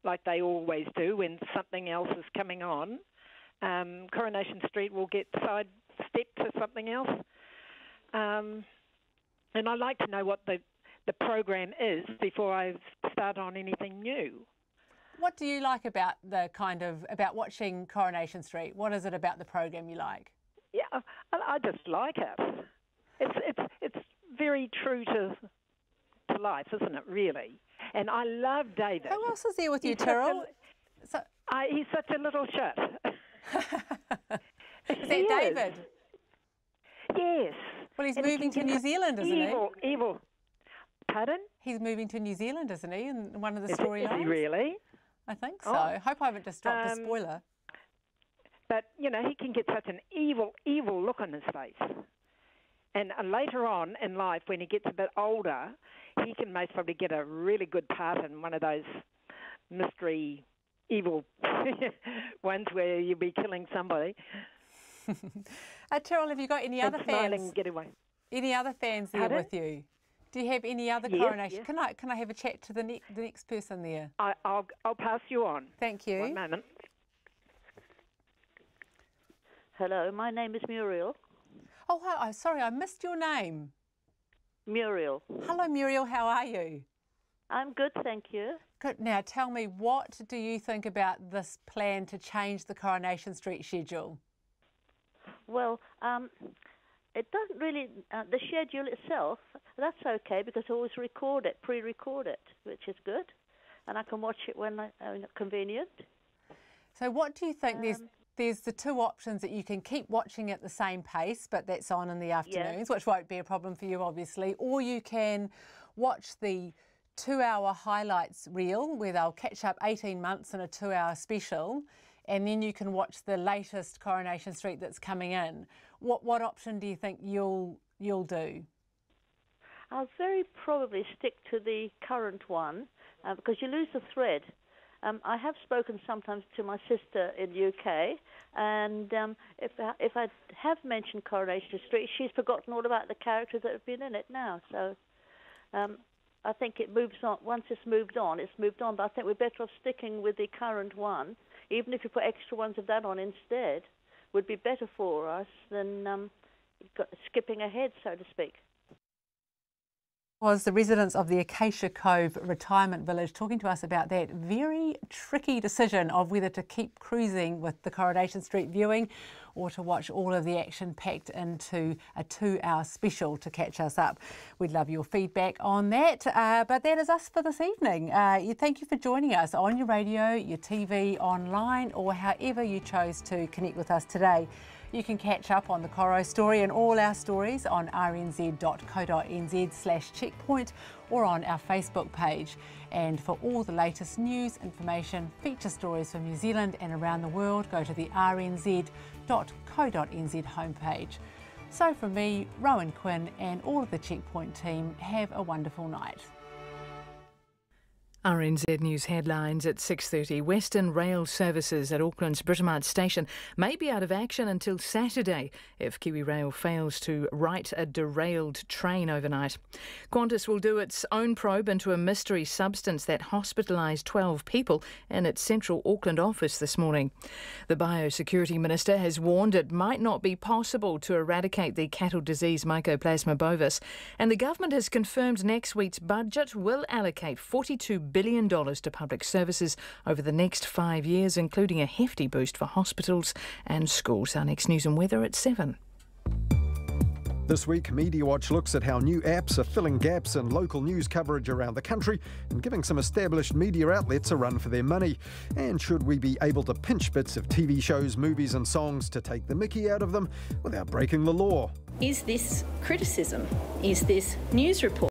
like they always do when something else is coming on. Coronation Street will get sidestepped to something else. And I'd like to know what the program is before I start on anything new. What do you like about about watching Coronation Street? What is it about the program you like? Yeah, I just like it. It's very true to life, isn't it? Really. And I love David. Who else is there with you, Tyrrell? He's such a little shit. Is that David? Yes. Well, he's moving to New Zealand, isn't he? Evil. Pardon? He's moving to New Zealand, isn't he, in one of the storylines? Is he really? I think so. Oh. I hope I haven't just dropped a spoiler. But, you know, he can get such an evil look on his face. And later on in life, when he gets a bit older, he can most probably get a really good part in one of those mystery evil ones where you'll be killing somebody. Terrell, have you got any other fans? Getaway. Any other fans there with you? Do you have any other coronation? Yes. Can I have a chat to the next person there? I'll pass you on. Thank you. One moment. Hello, my name is Muriel. Oh, hi. Sorry, I missed your name. Muriel. Hello, Muriel. How are you? I'm good, thank you. Good. Now, tell me, what do you think about this plan to change the Coronation Street schedule? Well, it doesn't really, the schedule itself, that's okay because I always pre-record it, which is good. And I can watch it when convenient. So what do you think? There's the two options that you can keep watching at the same pace, but that's on in the afternoons, which won't be a problem for you, obviously. Or you can watch the 2-hour highlights reel where they'll catch up 18 months in a 2-hour special, and then you can watch the latest Coronation Street that's coming in. What option do you think you'll do? I'll very probably stick to the current one because you lose the thread. I have spoken sometimes to my sister in the UK, and if I have mentioned Coronation Street, she's forgotten all about the characters that have been in it now. So I think it moves on. Once it's moved on, it's moved on. But I think we're better off sticking with the current one. Even if you put extra ones of that on instead, would be better for us than skipping ahead, so to speak. Was the residents of the Acacia Cove Retirement Village talking to us about that very tricky decision of whether to keep cruising with the Coronation Street viewing or to watch all of the action packed into a 2-hour special to catch us up. We'd love your feedback on that, but that is us for this evening. Thank you for joining us on your radio, your TV, online, or however you chose to connect with us today. You can catch up on the Coro story and all our stories on rnz.co.nz/checkpoint or on our Facebook page. And for all the latest news, information, feature stories from New Zealand and around the world, go to the rnz.co.nz homepage. So from me, Rowan Quinn, and all of the Checkpoint team, have a wonderful night. RNZ News headlines at 6:30. Western Rail services at Auckland's Britomart station may be out of action until Saturday if Kiwi Rail fails to right a derailed train overnight. Qantas will do its own probe into a mystery substance that hospitalised 12 people in its central Auckland office this morning. The Biosecurity Minister has warned it might not be possible to eradicate the cattle disease Mycoplasma bovis, and the government has confirmed next week's budget will allocate $42 billion to public services over the next 5 years, including a hefty boost for hospitals and schools. Our next news and weather at 7. This week, Media Watch looks at how new apps are filling gaps in local news coverage around the country and giving some established media outlets a run for their money. And should we be able to pinch bits of TV shows, movies and songs to take the mickey out of them without breaking the law? Is this criticism? Is this news report?